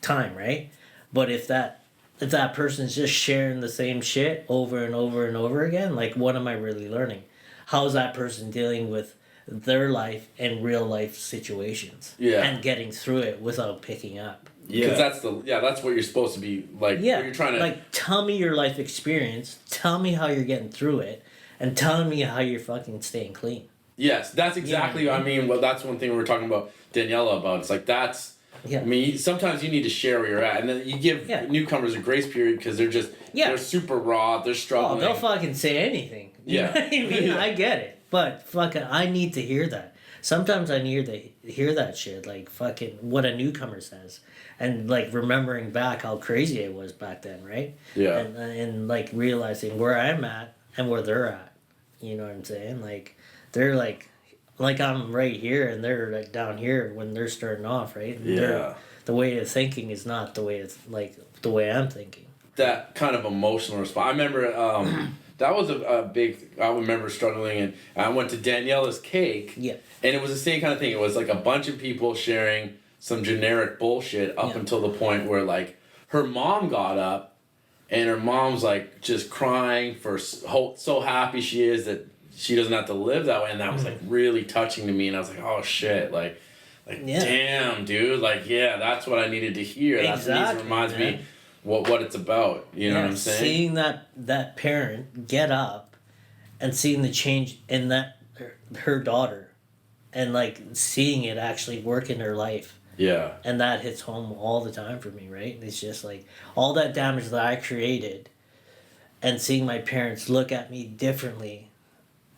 time, right? But if that person's just sharing the same shit over and over and over again, like, what am I really learning? how's that person dealing with their life and real life situations, and getting through it without picking up. Because that's what you're supposed to be like. Yeah, you're trying to like tell me your life experience, tell me how you're getting through it, and tell me how you're fucking staying clean. Yes, that's exactly. I mean, well, that's one thing we were talking about Daniela about. It's like that's. Yeah. I mean, sometimes you need to share where you're at, and then you give newcomers a grace period because they're just they're super raw, they're struggling. Oh, they'll fucking say anything. You know what I mean? I get it, but fucking, I need to hear that. Sometimes I need to hear that shit, like fucking what a newcomer says, and like remembering back how crazy I was back then, right? Yeah. And like realizing where I'm at and where they're at. You know what I'm saying? Like they're like I'm right here and they're like down here when they're starting off, right? And the way of thinking is not the way it's like the way I'm thinking. That kind of emotional response. I remember that was a big. I remember struggling, and I went to Daniela's cake. Yeah. And it was the same kind of thing. It was like a bunch of people sharing some generic bullshit up until the point where like her mom got up, and her mom's like just crying for so happy she is that she doesn't have to live that way, and that was like really touching to me, and I was like, oh shit, like damn, dude, like that's what I needed to hear. Exactly, that reminds me what it's about. You know what I'm saying? Seeing that parent get up, and seeing the change in that her daughter, and like seeing it actually work in her life. Yeah. And that hits home all the time for me, right? It's just like all that damage that I created, and seeing my parents look at me differently.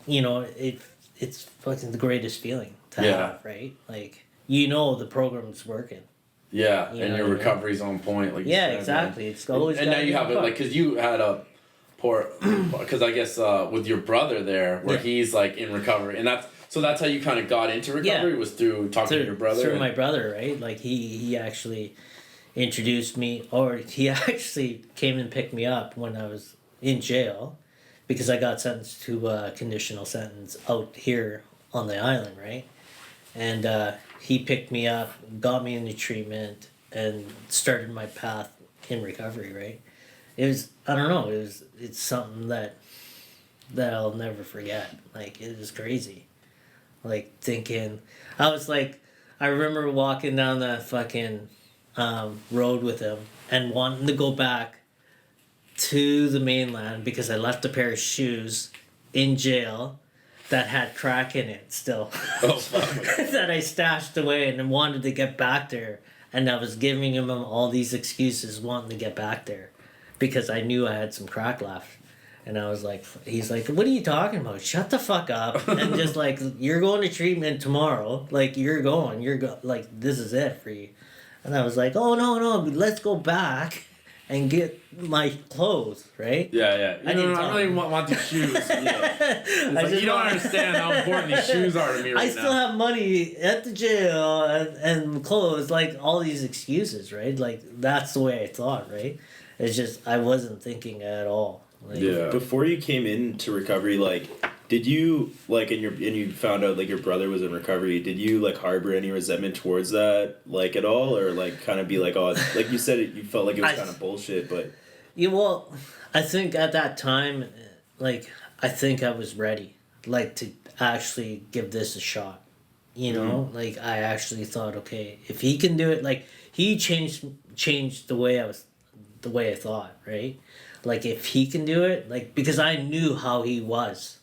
You know, it's fucking the greatest feeling to have, right? Like, you know the program's working. Yeah, and your recovery's on point. Like exactly. It's always and now you have it, like, because you had a poor, because I guess with your brother there, where he's, like, in recovery, and that's how you kind of got into recovery, was through talking to your brother? Through my brother, right? Like, he actually introduced me, or he actually came and picked me up when I was in jail, because I got sentenced to a conditional sentence out here on the island, right? And he picked me up, got me into treatment, and started my path in recovery, right? It was, I don't know, it's something that I'll never forget. Like, it was crazy. Like, thinking, I remember walking down that fucking road with him and wanting to go back to the mainland because I left a pair of shoes in jail that had crack in it still. Oh, fuck. That I stashed away and wanted to get back there. And I was giving him all these excuses wanting to get back there because I knew I had some crack left. And I was like, he's like, what are you talking about? Shut the fuck up. And just like, you're going to treatment tomorrow. Like, like, this is it for you. And I was like, oh, no, let's go back and get my clothes, right? Yeah. I don't really want these shoes. You don't understand how important these shoes are to me right now. I still have money at the jail and clothes, like all these excuses, right? Like, that's the way I thought, right? It's just, I wasn't thinking at all. Like, before you came into recovery, like, did you, like, and you found out, like, your brother was in recovery, did you, like, harbor any resentment towards that, like, at all? Or, like, kind of be like, oh, like you said, you felt like it was kind of bullshit, but... Yeah, well, I think at that time, like, I think I was ready, like, to actually give this a shot, you know? Like, I actually thought, okay, if he can do it, like, he changed the way I thought, right? Like, if he can do it, like, because I knew how he was.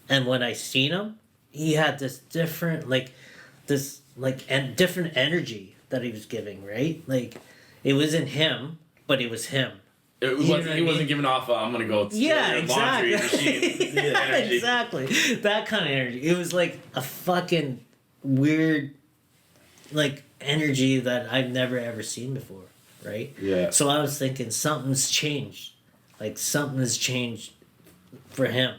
And when I seen him, he had this different, and different energy that he was giving, right? Like, it wasn't him, but it was him. He wasn't giving off I'm going to go exactly. laundry machine energy. Exactly. That kind of energy. It was like a fucking weird, like, energy that I've never ever seen before. Right? Yeah. So I was thinking something's changed. Like, something has changed for him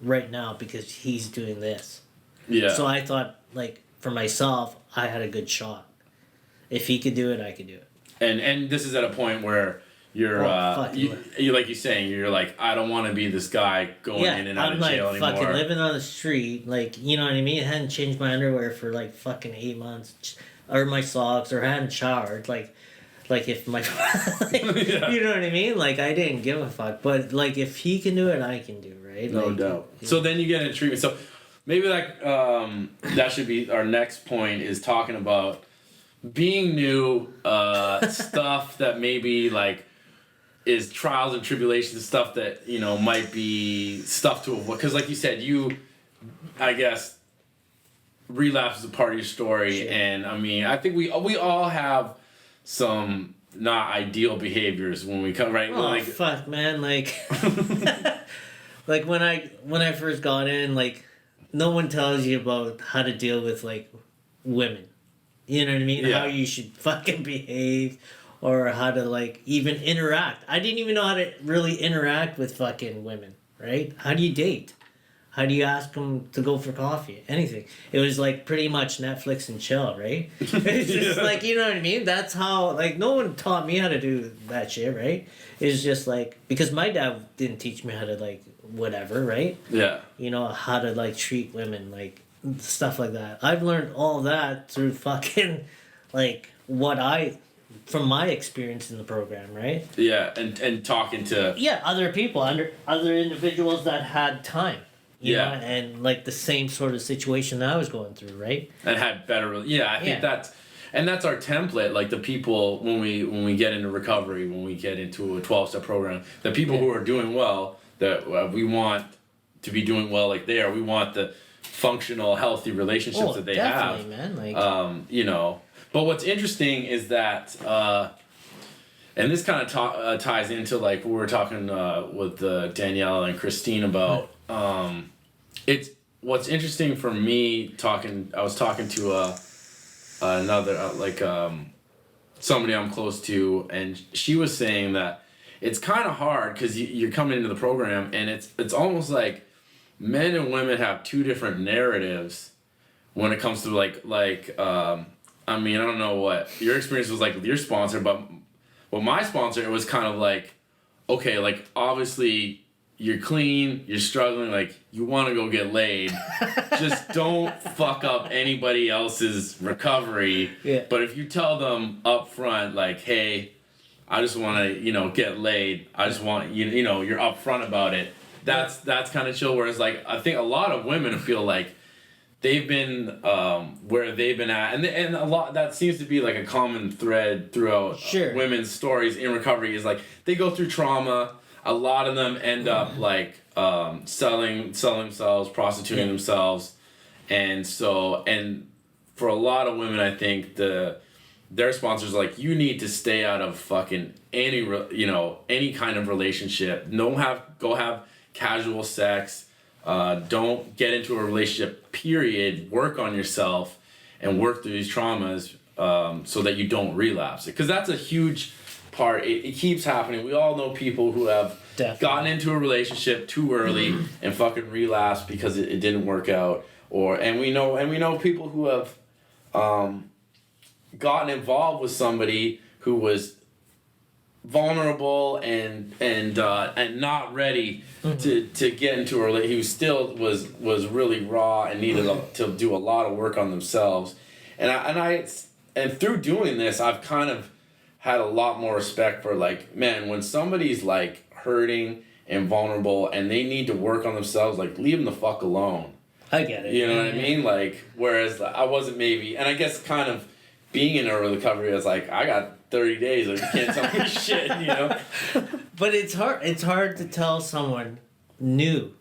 right now because he's doing this. Yeah. So I thought, like, for myself, I had a good shot. If he could do it, I could do it. And this is at a point where you're you like you're saying, you're like, I don't want to be this guy going in and out of jail anymore. I'm like fucking living on the street, like, you know what I mean? I hadn't changed my underwear for like fucking 8 months, or my socks, or hadn't showered, like like if my you know what I mean, like I didn't give a fuck, but like if he can do it, I can do, right? No like, doubt. So then you get into treatment. So maybe like that should be our next point, is talking about being new, stuff that maybe like is trials and tribulations, stuff that, you know, might be stuff to avoid. Because like you said, I guess relapse is a part of your story. Sure. And I mean, I think we all have some not ideal behaviors when we come, right? Oh, like, fuck, man. Like, like when I first got in, like, no one tells you about how to deal with, like, women. You know what I mean? Yeah. How you should fucking behave, or how to, like, even interact. I didn't even know how to really interact with fucking women, right? How do you date? How do you ask them to go for coffee? Anything. It was like pretty much Netflix and chill, right? It's just like, you know what I mean? That's how, like, no one taught me how to do that shit, right? It's just like, because my dad didn't teach me how to, like, whatever, right? Yeah. You know, how to, like, treat women, like, stuff like that. I've learned all that through fucking, like, from my experience in the program, right? Yeah, and talking to... Yeah, other people, other individuals that had time. You know, and like the same sort of situation that I was going through, right? And had better, I think that's our template. Like the people when we get into recovery, when we get into a 12-step program, the people who are doing well, that we want to be doing well, like they are. We want the functional, healthy relationships that they have. Man. Like, you know. But what's interesting is that, and this kind of ties into like what we were talking with Danielle and Christine about. It's what's interesting for me I was talking to another somebody I'm close to, and she was saying that it's kind of hard because you're coming into the program, and it's almost like men and women have two different narratives when it comes to like I mean, I don't know what your experience was like with your sponsor, but with my sponsor, it was kind of like, okay, like obviously you're clean, you're struggling, like you want to go get laid. Just don't fuck up anybody else's recovery. Yeah. But if you tell them up front, like, hey, I just want to, you know, get laid. I just want, you know, you're upfront about it. That's kind of chill. Whereas like, I think a lot of women feel like they've been where they've been at, and a lot that seems to be like a common thread throughout women's stories in recovery is like they go through trauma. A lot of them end up like selling themselves, prostituting themselves, and for a lot of women, I think their sponsors are like, you need to stay out of fucking any kind of relationship. Go have casual sex. Don't get into a relationship. Period. Work on yourself and work through these traumas so that you don't relapse. Because that's a huge part. It keeps happening. We all know people who have gotten into a relationship too early and fucking relapsed because it didn't work out. And we know people who have gotten involved with somebody who was vulnerable and not ready to get into a relationship. He still was really raw and needed to do a lot of work on themselves. And through doing this, I've kind of had a lot more respect for, like, man, when somebody's like hurting and vulnerable and they need to work on themselves, like, leave them the fuck alone. I get it. You know what I mean? Like, whereas I wasn't maybe, and I guess kind of being in a recovery, I was like, I got 30 days, like, you can't tell me shit, you know? But it's hard to tell someone new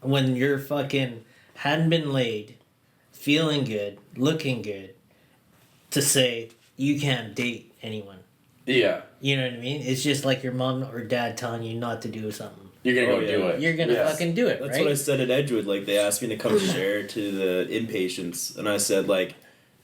when you're fucking hadn't been laid, feeling good, looking good, to say you can't date anyone. Yeah. You know what I mean? It's just like your mom or dad telling you not to do something. You're gonna go do it. You're gonna fucking do it, That's right? what I said at Edgewood. Like, they asked me to come share to the inpatients, and I said, like,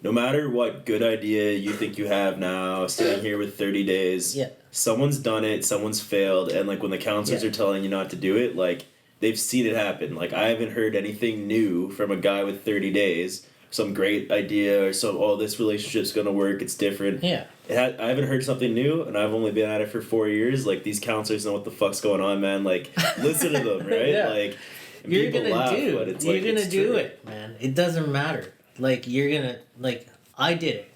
no matter what good idea you think you have now, sitting here with 30 days, someone's done it, someone's failed, and, like, when the counselors are telling you not to do it, like, they've seen it happen. Like, I haven't heard anything new from a guy with 30 days, some great idea, or this relationship's gonna work, it's different. Yeah. I haven't heard something new, and I've only been at it for 4 years. Like, these counselors know what the fuck's going on, man. Like, listen to them, right? Like, you're gonna do it, man. It doesn't matter. Like, you're gonna, like, I did it.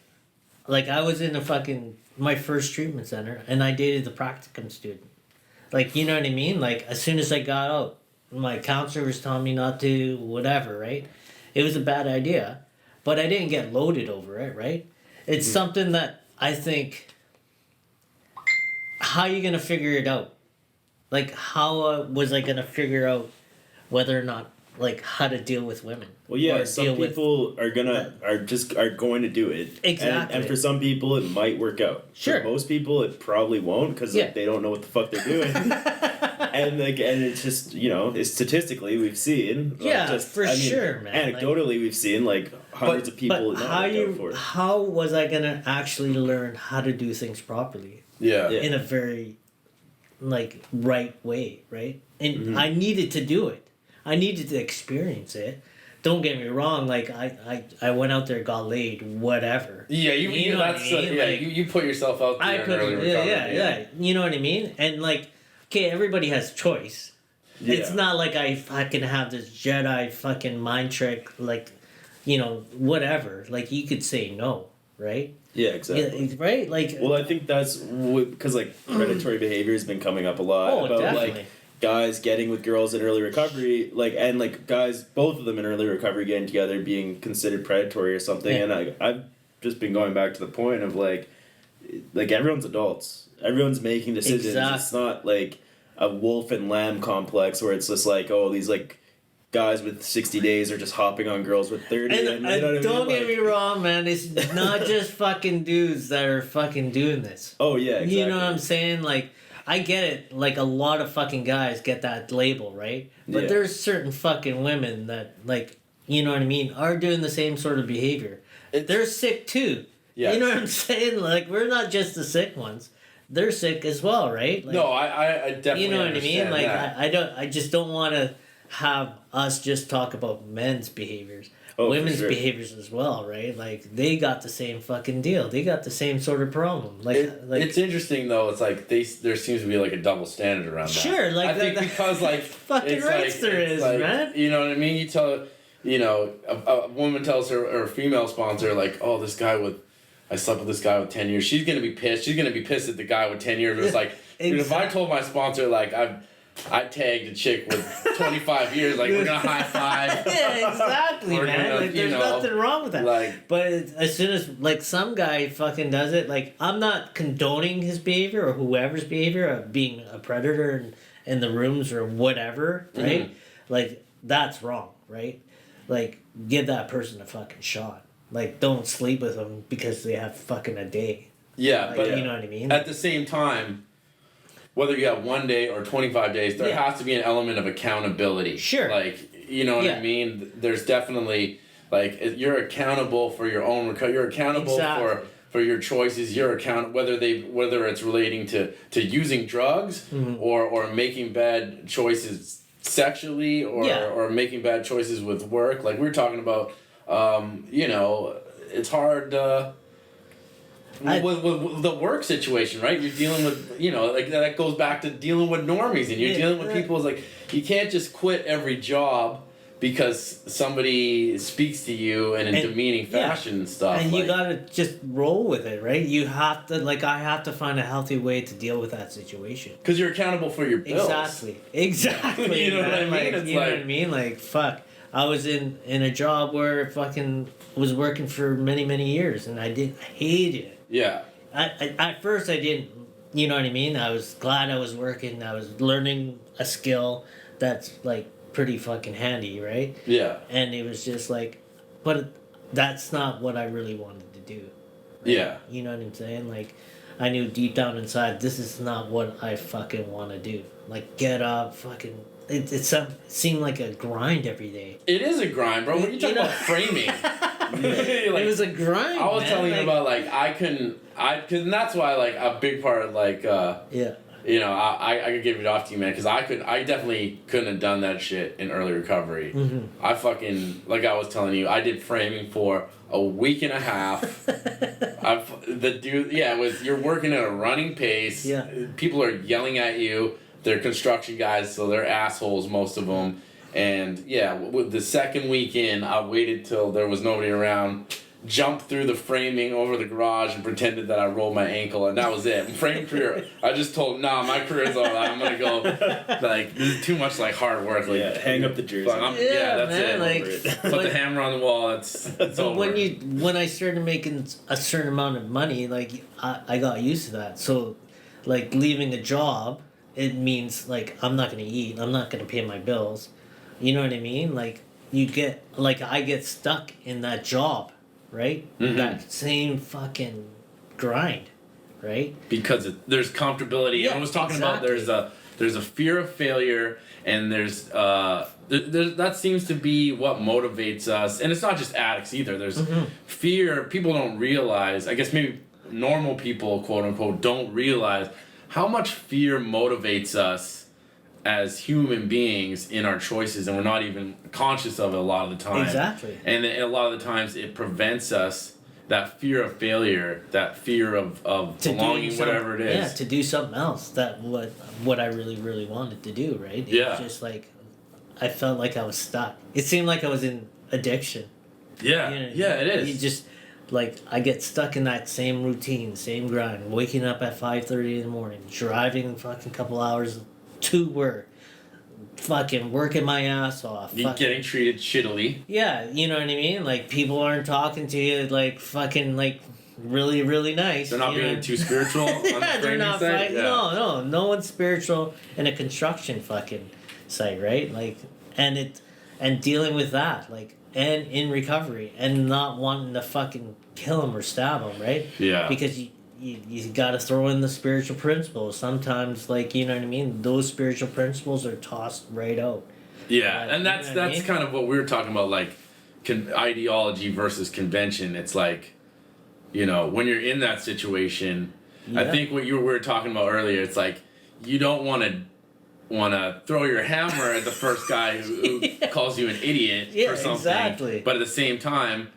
like I was in my first treatment center, and I dated the practicum student. Like, you know what I mean? Like, as soon as I got out, my counselor was telling me not to, whatever, right? It was a bad idea, but I didn't get loaded over it, right? It's something that I think, how are you going to figure it out? Like, how was I going to figure out whether or not, like, how to deal with women? Well, yeah, some people are going to do it. Exactly. And for some people, it might work out. Sure. For most people, it probably won't because they don't know what the fuck they're doing. and it's just, it's statistically, we've seen. Sure, man. Anecdotally, we've seen, like, hundreds of people but not work out for it. how was I going to actually learn how to do things properly? Yeah. In a very, like, right way, right? And I needed to do it. I needed to experience it. Don't get me wrong, like, I went out there, got laid, whatever. Yeah, you know that's what I mean? Like, you put yourself out there. Yeah. You know what I mean? And, like, okay, everybody has choice. Yeah. It's not like I fucking have this Jedi fucking mind trick, like, whatever. Like, you could say no, right? Yeah, exactly. Yeah, right? Like, well, I think that's because, like, predatory behavior has been coming up a lot. Oh, about, definitely. Like, guys getting with girls in early recovery, like guys, both of them in early recovery getting together being considered predatory or something. Yeah. And I've just been going back to the point of like everyone's adults. Everyone's making decisions. Exactly. It's not like a wolf and lamb complex where it's just like, oh, these like guys with 60 days are just hopping on girls with 30. And you know don't get me wrong, man. It's not just fucking dudes that are fucking doing this. Oh, yeah, exactly. You know what I'm saying? Like, I get it. Like, a lot of fucking guys get that label, right? But there's certain fucking women that, like, you know what I mean, are doing the same sort of behavior. They're sick, too. Yes. You know what I'm saying? Like, we're not just the sick ones. They're sick as well, right? Like, no, I definitely. You know what I mean? Like, that. I just don't want to have us just talk about men's behaviors. Oh, women's behaviors as well, right? Like, they got the same fucking deal. They got the same sort of problem. Like it's interesting though. It's like there seems to be like a double standard around that. Sure, like I think because like fucking rights there is, like, man. You know what I mean? You tell, a woman tells her female sponsor like, oh, I slept with this guy with 10 years. She's gonna be pissed. She's gonna be pissed at the guy with 10 years. It's like, dude, if I told my sponsor like I tagged a chick with 25 years, like, we're gonna high five. Yeah, exactly, man. Like, there's nothing wrong with that. Like, but as soon as, like, some guy fucking does it, like, I'm not condoning his behavior or whoever's behavior of being a predator in the rooms or whatever, right? Mm-hmm. Like, that's wrong, right? Like, give that person a fucking shot. Like, don't sleep with them because they have fucking a day. Yeah, like, but you know what I mean? At the same time, whether you have 1 day or 25 days, there has to be an element of accountability. Sure. Like, you know what I mean? There's definitely, like, you're accountable for your own recovery. You're accountable for your choices. You're whether it's relating to using drugs or making bad choices sexually or making bad choices with work. Like, we were talking about, it's hard with the work situation, right? You're dealing with, like, that goes back to dealing with normies, and you're dealing with people. It's like, you can't just quit every job because somebody speaks to you in a demeaning fashion and stuff. And you gotta just roll with it, right? You have to, like, I have to find a healthy way to deal with that situation. Because you're accountable for your bills. Exactly. You know what I mean? Like, you know what I mean? Like, fuck. I was in a job where I fucking was working for many, many years, and I hated it. Yeah. At first, I didn't, you know what I mean? I was glad I was working. I was learning a skill that's, like, pretty fucking handy, right? Yeah. And it was just like, but that's not what I really wanted to do. Right? Yeah. You know what I'm saying? Like, I knew deep down inside, this is not what I fucking want to do. Like, get up, fucking... It seemed like a grind every day. It is a grind, bro. When you talk about framing... Like, it was a grind, I was telling you about, like, because that's why, like, a big part of, like, I could give it off to you, man, because I definitely couldn't have done that shit in early recovery. Mm-hmm. I fucking, like I was telling you, I did framing for a week and a half. You're working at a running pace. Yeah. People are yelling at you. They're construction guys, so they're assholes, most of them. And, with the second week in, I waited till there was nobody around. jumped through the framing over the garage and pretended that I rolled my ankle, and that was it. Frame career. I just told him, nah, my career's over. I'm gonna go. Like, this is too much like hard work. Like, hang up the jersey. That's man, it. Put the hammer on the wall. It's over. When I started making a certain amount of money, like I got used to that. So, like leaving a job, it means like I'm not gonna eat. I'm not gonna pay my bills. You know what I mean? Like I get stuck in that job. Right? Mm-hmm. That same fucking grind, right? Because there's comfortability. Yeah, and I was talking exactly. about there's a fear of failure, and there's that seems to be what motivates us. And it's not just addicts either. There's fear. People don't realize. I guess maybe normal people, quote unquote, don't realize how much fear motivates us as human beings in our choices, and we're not even conscious of it a lot of the time. Exactly. And a lot of the times it prevents us, that fear of failure, that fear of belonging, whatever it is. Yeah, to do something else. That what I really, really wanted to do, right? It was just like, I felt like I was stuck. It seemed like I was in addiction. Yeah, it is. You just, like, I get stuck in that same routine, same grind, waking up at 5:30 in the morning, driving fucking couple hours to work, fucking working my ass off, getting treated shittily. Yeah, you know what I mean? Like, people aren't talking to you like fucking like really, really nice. They're not being too spiritual. Yeah, they're not. No one's spiritual in a construction fucking site, right? Like, and dealing with that, like, and in recovery, and not wanting to fucking kill him or stab him, right? Yeah. Because you got to throw in the spiritual principles. Sometimes, like, you know what I mean? Those spiritual principles are tossed right out. Yeah, and that's kind of what we were talking about, like, ideology versus convention. It's like, you know, when you're in that situation, I think what we were talking about earlier, it's like, you don't want to throw your hammer at the first guy who calls you an idiot or something. Exactly. But at the same time,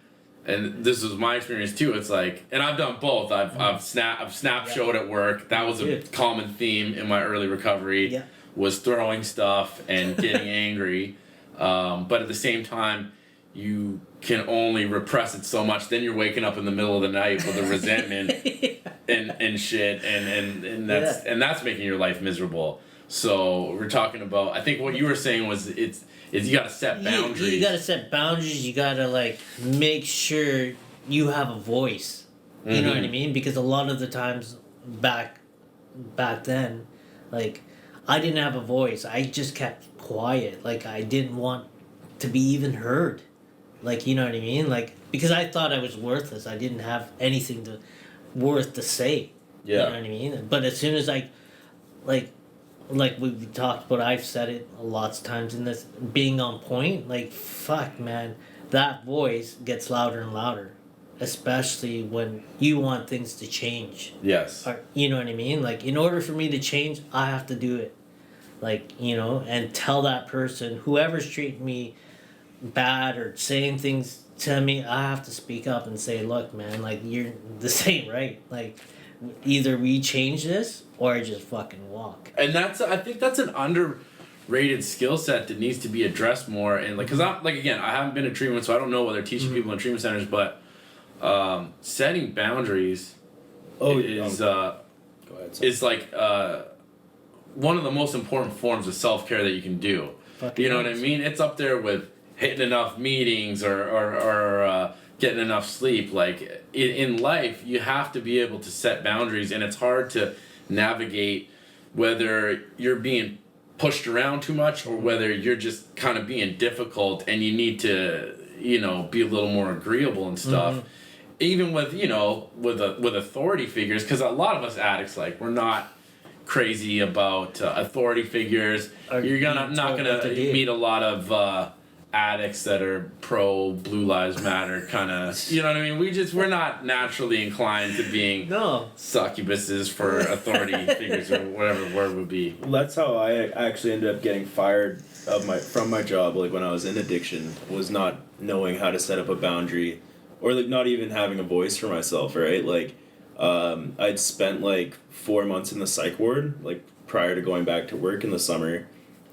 and this was my experience too, it's like, and I've done both. I've snapshot at work. That was a common theme in my early recovery. Yeah. Was throwing stuff and getting angry. But at the same time, you can only repress it so much. Then you're waking up in the middle of the night with a resentment and shit, and that's making your life miserable. So we're talking about, I think what you were saying was is you gotta set boundaries. You gotta set boundaries. You gotta, like, make sure you have a voice. You know what I mean? Because a lot of the times back then, like, I didn't have a voice. I just kept quiet. Like, I didn't want to be even heard. Like, you know what I mean? Like, because I thought I was worthless. I didn't have anything worth to say. Yeah. You know what I mean? But as soon as I, like we've talked about, I've said it lots of times in this, being on point, like, fuck, man, that voice gets louder and louder, especially when you want things to change. Yes. Or, you know what I mean? Like, in order for me to change, I have to do it. Like, you know, and tell that person, whoever's treating me bad or saying things to me, I have to speak up and say, look, man, like, this ain't right. Like, either we change this or I just fucking walk. And I think that's an underrated skill set that needs to be addressed more. And, like, because again, I haven't been in treatment, so I don't know what they're teaching people in treatment centers, but setting boundaries is like one of the most important forms of self-care that you can do. You know what I mean? It's up there with hitting enough meetings or getting enough sleep. Like, in life, you have to be able to set boundaries, and it's hard to navigate whether you're being pushed around too much or whether you're just kind of being difficult and you need to, you know, be a little more agreeable and stuff. Even with, you know, with authority figures, because a lot of us addicts, like, we're not crazy about authority figures. You're not gonna meet a lot of addicts that are pro Blue Lives Matter kind of, you know what I mean? We're not naturally inclined to being succubuses for authority figures or whatever the word would be. Well, that's how I actually ended up getting fired from my job, like, when I was in addiction, was not knowing how to set up a boundary, or, like, not even having a voice for myself, right? Like, I'd spent, like, 4 months in the psych ward, like, prior to going back to work in the summer.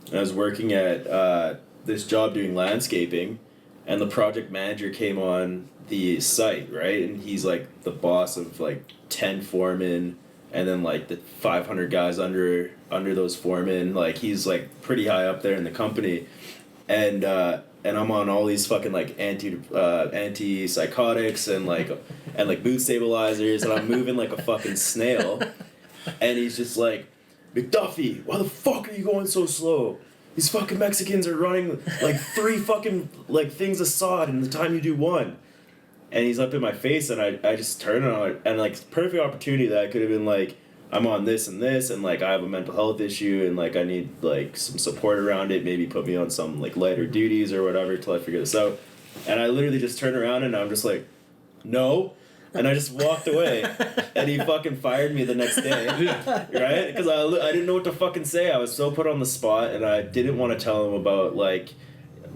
And I was working at this job doing landscaping, and the project manager came on the site, right? And he's like the boss of like 10 foremen, and then like the 500 guys under those foremen. Like he's like pretty high up there in the company, and I'm on all these fucking like anti-psychotics and like mood stabilizers, and I'm moving like a fucking snail, and he's just like, McDuffie, why the fuck are you going so slow? These fucking Mexicans are running like 3 fucking like things a sod in the time you do 1. And he's up in my face, and I just turn on it, and like perfect opportunity that I could have been like, I'm on this and this, and like I have a mental health issue, and like I need like some support around it, maybe put me on some like lighter duties or whatever till I figure this out. And I literally just turn around and I'm just like, no. And I just walked away, and he fucking fired me the next day, right? Because I didn't know what to fucking say. I was so put on the spot, and I didn't want to tell him about like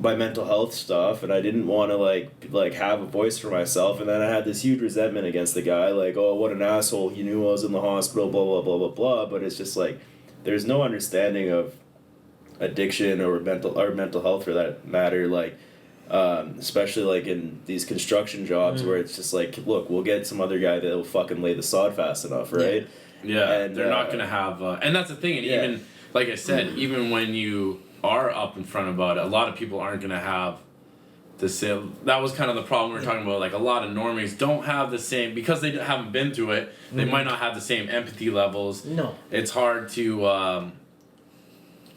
my mental health stuff, and I didn't want to like have a voice for myself. And then I had this huge resentment against the guy, like, oh, what an asshole, he knew I was in the hospital, blah blah blah blah blah. But it's just like there's no understanding of addiction or mental health for that matter, like. Especially like in these construction jobs where it's just like, look, we'll get some other guy that'll fucking lay the sod fast enough, right? Yeah, and they're not gonna have, and that's the thing. And even like I said, even when you are up in front about it, a lot of people aren't gonna have the same. That was kind of the problem we were talking about. Like a lot of normies don't have the same because they haven't been through it. They might not have the same empathy levels. No, it's hard to. Well,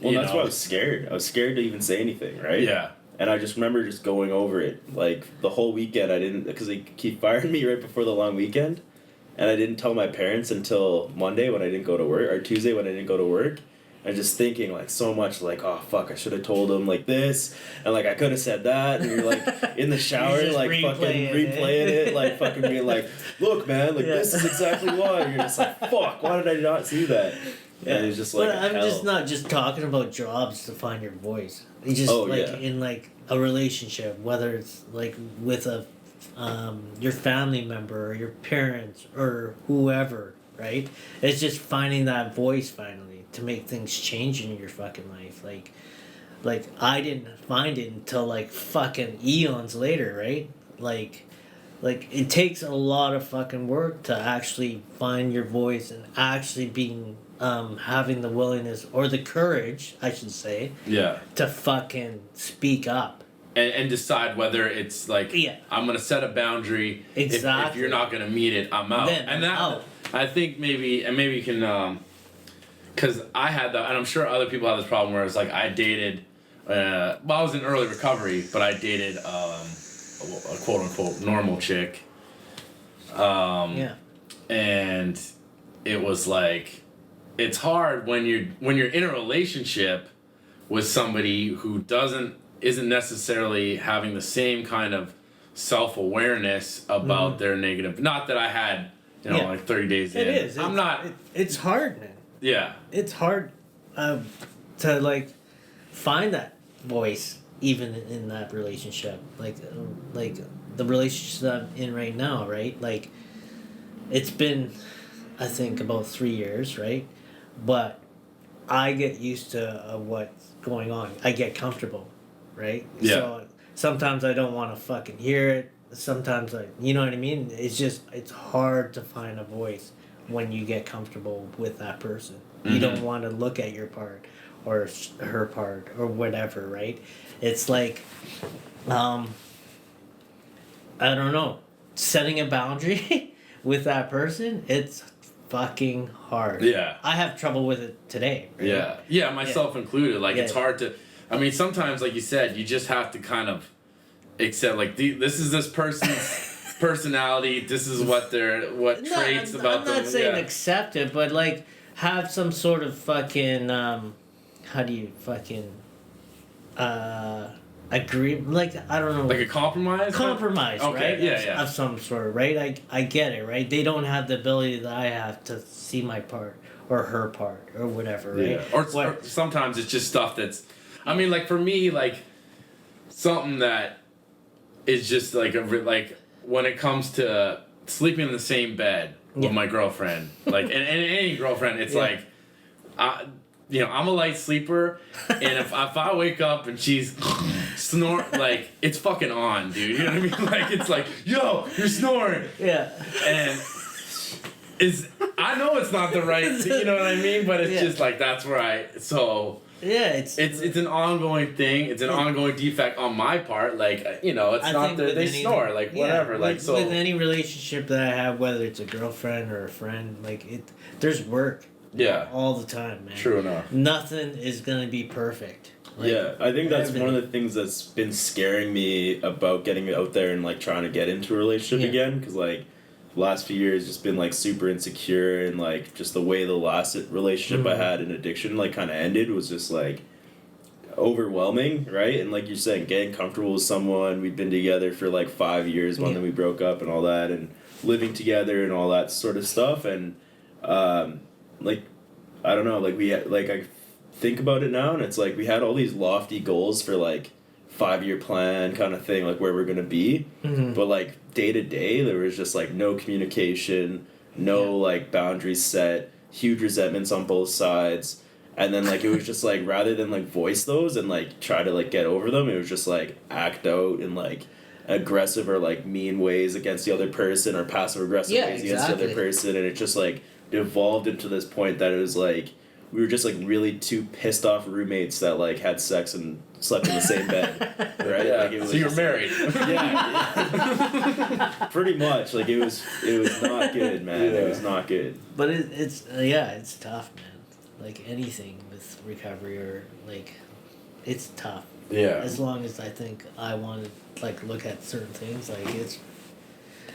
that's why I was scared. I was scared to even say anything, right? Yeah. And I just remember just going over it. Like, the whole weekend I didn't... Because they keep firing me right before the long weekend. And I didn't tell my parents until Monday when I didn't go to work. Or Tuesday when I didn't go to work. And just thinking, like, so much, like, oh, fuck, I should have told them, like, this. And, like, I could have said that. And you're, like, in the shower, like, fucking replaying it. Like, fucking being like, look, man, like, this is exactly why. And you're just like, fuck, why did I not see that? Yeah. And it's just like, but I'm just not just talking about jobs to find your voice. You just in like a relationship, whether it's like with a your family member or your parents or whoever, right? It's just finding that voice finally to make things change in your fucking life. Like I didn't find it until like fucking eons later, right? Like it takes a lot of fucking work to actually find your voice and actually being having the willingness or the courage, I should say, to fucking speak up and decide whether it's like, I'm gonna set a boundary. If you're not gonna meet it, I'm out. Then and that out. I think maybe you can, because I had that, and I'm sure other people have this problem where it's like I dated, I was in early recovery, but I dated a quote unquote normal chick. And it was like. It's hard when you're in a relationship with somebody who isn't necessarily having the same kind of self-awareness about their negative. Not that I had, like 30 days in. It is. I'm not. It's hard, man. Yeah. It's hard to like find that voice even in that relationship. Like the relationship that I'm in right now, right? Like it's been, I think, about 3 years, right? But I get used to what's going on. I get comfortable, right? Yeah. So sometimes I don't want to fucking hear it. Sometimes you know what I mean? It's hard to find a voice when you get comfortable with that person. Mm-hmm. You don't want to look at your part or her part or whatever, right? It's like, I don't know, setting a boundary with that person, it's fucking hard. Yeah. I have trouble with it today. Right? Yeah, myself included. Like, it's hard to... I mean, sometimes, like you said, you just have to kind of accept, like, this is this person's personality, this is what traits about them... I'm not saying accept it, but, like, have some sort of fucking... how do you fucking... agree, like, I don't know, like a compromise, right? Yeah. Of some sort, right? I get it, right? They don't have the ability that I have to see my part or her part or whatever, right? Or sometimes it's just stuff that's, I mean, like for me, like something that is just like like when it comes to sleeping in the same bed with my girlfriend, like and any girlfriend, it's like I'm a light sleeper, and if I wake up and she's snort, like, it's fucking on, dude. You know what I mean? Like, it's like, yo, you're snoring. Yeah. And I know it's not the right, you know what I mean? But it's just like, that's where yeah, it's an ongoing thing. It's an ongoing defect on my part. Like, it's not that they snore, like, whatever. Like, so with any relationship that I have, whether it's a girlfriend or a friend, like, there's work. Yeah. All the time, man. True enough. Nothing is gonna be perfect. Like, yeah, I think that's one of the things that's been scaring me about getting out there and, like, trying to get into a relationship again. Because, like, the last few years just been, like, super insecure. And, like, just the way the last relationship I had in addiction, like, kind of ended was just, like, overwhelming, right? And, like you're saying, getting comfortable with someone. We'd been together for, like, 5 years when then we broke up and all that. And living together and all that sort of stuff. And, like, I don't know, like, I think about it now, and it's like we had all these lofty goals for, like, 5-year plan kind of thing, like, where we're gonna be, but, like, day to day, there was just, like, no communication, no, like, boundaries set, huge resentments on both sides, and then, like, it was just, like, rather than, like, voice those and, like, try to, like, get over them, it was just, like, act out in, like, aggressive or, like, mean ways against the other person or passive aggressive ways against the other person, and it just, like, evolved into this point that it was like we were just like really two pissed off roommates that like had sex and slept in the same bed, right? Yeah. Like, it was so you're married. yeah. Pretty much. Like it was not good, man. It was not good. But it's tough, man. Like anything with recovery or like, it's tough. Yeah. As long as I think I want to like look at certain things, like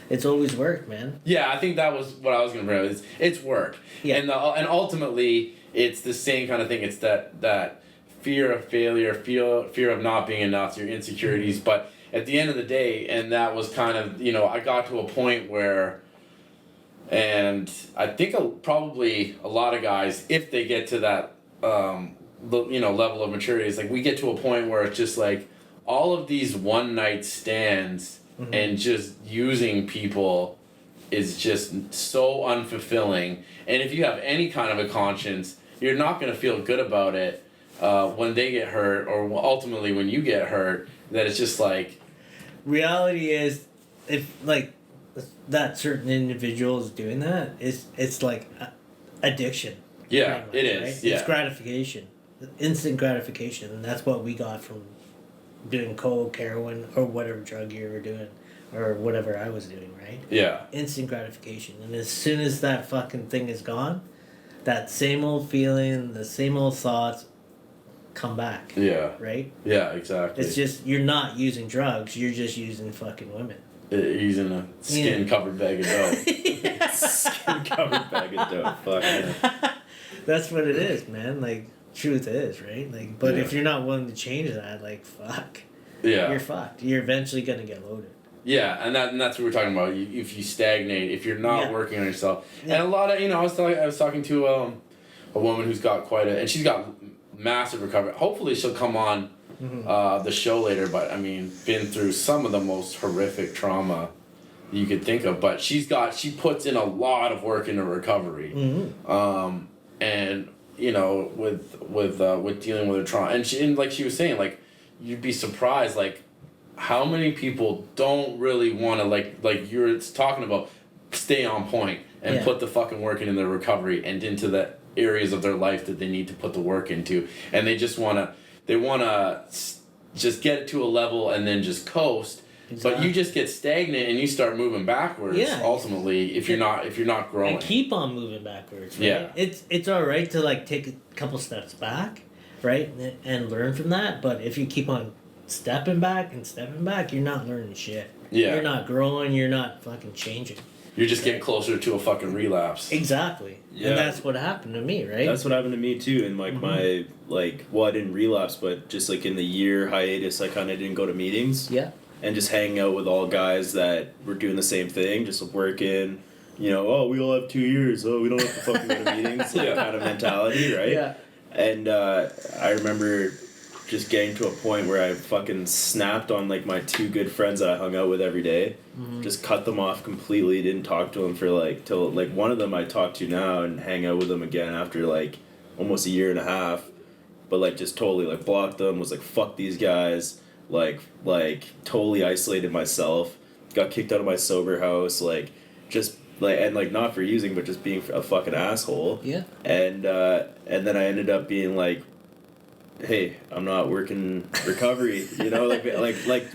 it's always work, man. Yeah, I think that was what I was gonna bring up. It's work. Yeah. And ultimately, it's the same kind of thing. It's that fear of failure, fear of not being enough, your insecurities. But at the end of the day, and that was kind of, I got to a point where, and I think probably a lot of guys, if they get to that, level of maturity, it's like we get to a point where it's just like all of these one night stands. Mm-hmm. And just using people is just so unfulfilling. And if you have any kind of a conscience, you're not going to feel good about it when they get hurt or ultimately when you get hurt. That it's just like... Reality is, if like that certain individual is doing that, it's like addiction. Yeah, much, it is. Right? Yeah. It's gratification. Instant gratification. And that's what we got from doing coke, heroin, or whatever drug you were doing, or whatever I was doing, right? Yeah. Instant gratification. And as soon as that fucking thing is gone, that same old feeling, the same old thoughts come back. Yeah. Right? Yeah, exactly. It's just, you're not using drugs, you're just using fucking women. Using a skin-covered bag of dope. Skin-covered bag of dope. Fuck yeah. That's what it is, man. Like, truth is, right? Like, but if you're not willing to change that, like, fuck. Yeah. You're fucked. You're eventually gonna get loaded. Yeah, and that's what we're talking about. If you stagnate, if you're not working on yourself, and a lot of I was talking to a woman who's got and she's got massive recovery. Hopefully, she'll come on the show later. But I mean, been through some of the most horrific trauma you could think of. But she puts in a lot of work into recovery, and with dealing with her trauma, and like she was saying, like you'd be surprised, like how many people don't really want to like you're talking about stay on point and put the fucking work into their recovery and into the areas of their life that they need to put the work into, and they just wanna just get it to a level and then just coast. Exactly. But you just get stagnant and you start moving backwards. Yeah. Ultimately, if you're not growing. And keep on moving backwards. Right? Yeah. It's all right to like take a couple steps back, right, and learn from that. But if you keep on stepping back, you're not learning shit. Yeah. You're not growing. You're not fucking changing. You're just getting closer to a fucking relapse. Exactly. Yeah. And that's what happened to me, right? That's what happened to me too. And like my I didn't relapse, but just like in the year hiatus, I kind of didn't go to meetings. Yeah. And just hanging out with all guys that were doing the same thing, just working, we all have 2 years, we don't have to fucking go to meetings, kind of mentality, right? Yeah. And I remember just getting to a point where I fucking snapped on like my 2 good friends that I hung out with every day, just cut them off completely, didn't talk to them for till one of them I talk to now and hang out with them again after like almost a year and a half, but like just totally like blocked them, was like fuck these guys, like totally isolated myself, got kicked out of my sober house, like just like, and like not for using but just being a fucking asshole. Yeah. And then I ended up being like, hey, I'm not working recovery, you know, like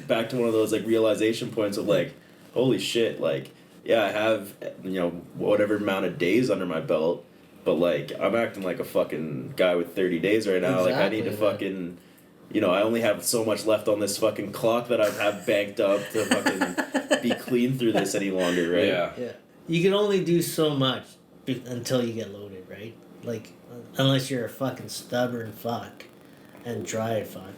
back to one of those like realization points of like, holy shit, like, yeah, I have, you know, whatever amount of days under my belt, but like I'm acting like a fucking guy with 30 days right now. Exactly, like I need to fucking, you know, I only have so much left on this fucking clock that I have banked up to fucking be clean through this any longer, right? Yeah. You can only do so much until you get loaded, right? Like, unless you're a fucking stubborn fuck and dry fuck,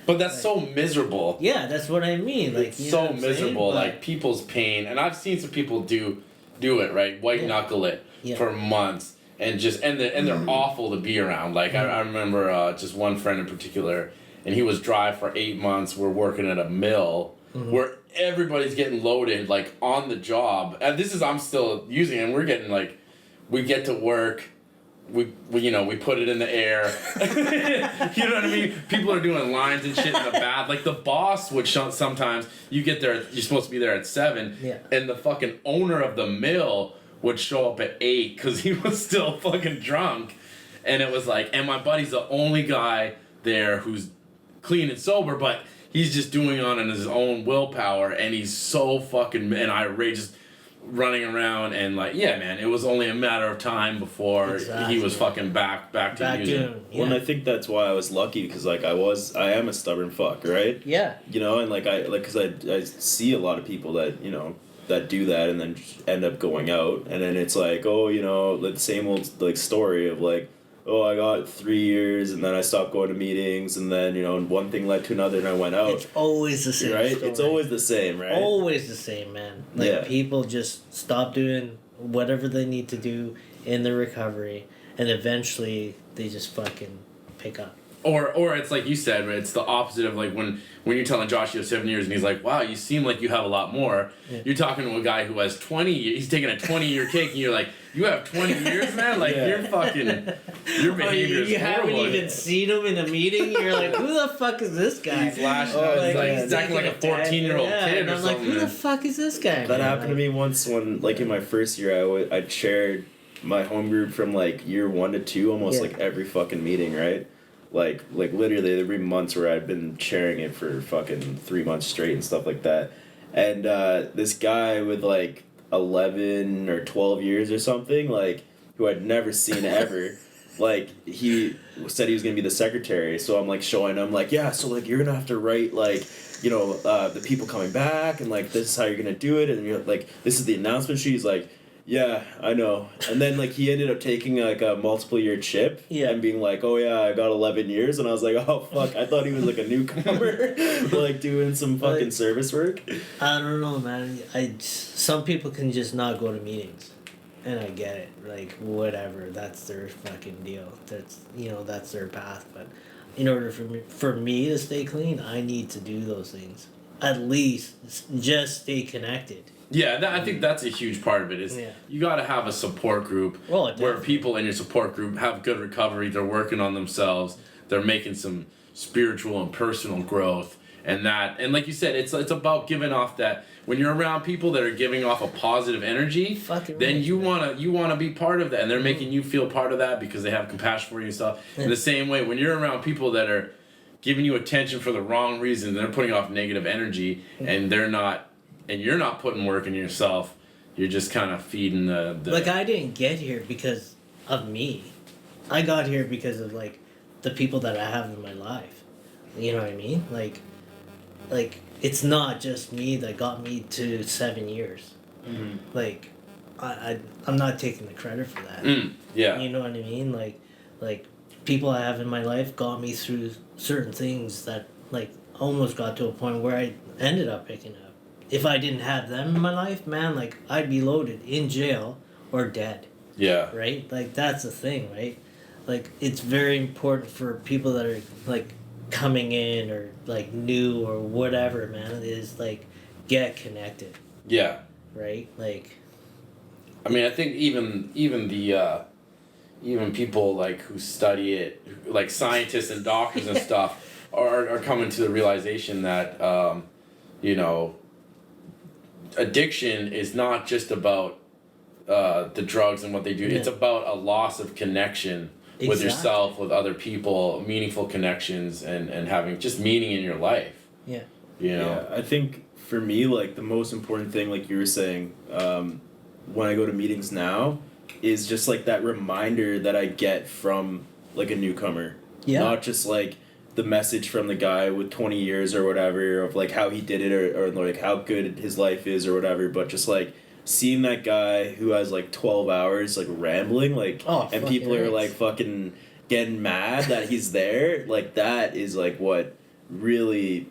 But that's like, so miserable. Yeah, that's what I mean. Like, it's so miserable. Like people's pain, and I've seen some people do it right, white knuckle it for months, and they're awful to be around. Like I remember just one friend in particular, and he was dry for 8 months. We're working at a mill where everybody's getting loaded like on the job, and I'm still using it. And we're getting like, we get to work. We put it in the air. You know what I mean? People are doing lines and shit in the bath. Like the boss would sometimes, you get there, you're supposed to be there at 7, and the fucking owner of the mill would show up at 8 because he was still fucking drunk. And it was like, and my buddy's the only guy there who's clean and sober, but he's just doing it on his own willpower, and he's so fucking, and irate, just running around, and like, yeah, man, it was only a matter of time before he was fucking back to using. Well, and I think that's why I was lucky, because like I am a stubborn fuck, right? Yeah. You know, and like because I see a lot of people that, you know, that do that and then end up going out, and then it's like, oh, you know, the same old like story of like, oh, I got 3 years, and then I stopped going to meetings, and then, you know, one thing led to another, and I went out. It's always the same, right? story. It's always the same, right? Always the same, man. Like, people just stop doing whatever they need to do in their recovery, and eventually they just fucking pick up. Or it's like you said, it's the opposite of like when you're telling Josh you have 7 years and he's like, wow, you seem like you have a lot more. Yeah. You're talking to a guy who has 20 years, he's taking a 20-year cake, and you're like, you have 20 years, man? Like, you're fucking, your behavior is you horrible. You haven't even seen him in a meeting, you're like, who the fuck is this guy? He's lashing out, he's acting like a 14-year-old kid and or I'm something. like, who the fuck is this guy? That happened to me once when, like, in my first year, I chaired my home group from, like, year 1 to 2, almost, like, every fucking meeting, right? Like literally there'd be months where I'd been chairing it for fucking 3 months straight and stuff like that. And this guy with like 11 or 12 years or something, like, who I'd never seen ever, like, he said he was gonna be the secretary. So I'm like showing him like, yeah, so like you're gonna have to write like, you know, the people coming back, and like this is how you're gonna do it, and you're like, this is the announcement sheet. He's like, yeah, I know. And then, like, he ended up taking, like, a multiple-year chip and being like, oh, yeah, I got 11 years. And I was like, oh, fuck, I thought he was, like, a newcomer, like, doing some fucking service work. I don't know, man. Some people can just not go to meetings. And I get it. Like, whatever. That's their fucking deal. That's, you know, that's their path. But in order for me to stay clean, I need to do those things. At least just stay connected. Yeah, I think that's a huge part of it. Is you got to have a support group where people in your support group have good recovery. They're working on themselves. They're making some spiritual and personal growth, and like you said, it's about giving off that. When you're around people that are giving off a positive energy, then you wanna be part of that, and they're making you feel part of that because they have compassion for you and stuff. In the same way, when you're around people that are giving you attention for the wrong reasons, they're putting off negative energy, and they're not. And you're not putting work in yourself. You're just kind of feeding the... Like, I didn't get here because of me. I got here because of, like, the people that I have in my life. You know what I mean? Like it's not just me that got me to 7 years. Mm-hmm. Like, I'm not taking the credit for that. Yeah. You know what I mean? Like, people I have in my life got me through certain things that, like, almost got to a point where I ended up picking up. If I didn't have them in my life, man, like, I'd be loaded in jail or dead. Yeah. Right? Like, that's the thing, right? Like, it's very important for people that are, like, coming in or, like, new or whatever, man, is, like, get connected. Yeah. Right? Like... I mean, I think even the, even people like who study it, like scientists and doctors and stuff, are coming to the realization that you know, addiction is not just about the drugs and what they do. It's about a loss of connection with yourself, with other people, meaningful connections, and having just meaning in your life. Yeah. You know? Yeah, I think for me, like, the most important thing, like you were saying, when I go to meetings now, is just, like, that reminder that I get from, like, a newcomer. Yeah. Not just, like, the message from the guy with 20 years or whatever of, like, how he did it or like, how good his life is or whatever, but just, like, seeing that guy who has, like, 12 hours, like, rambling, like, and people are, like, fucking getting mad that he's there, like, that is, like, what really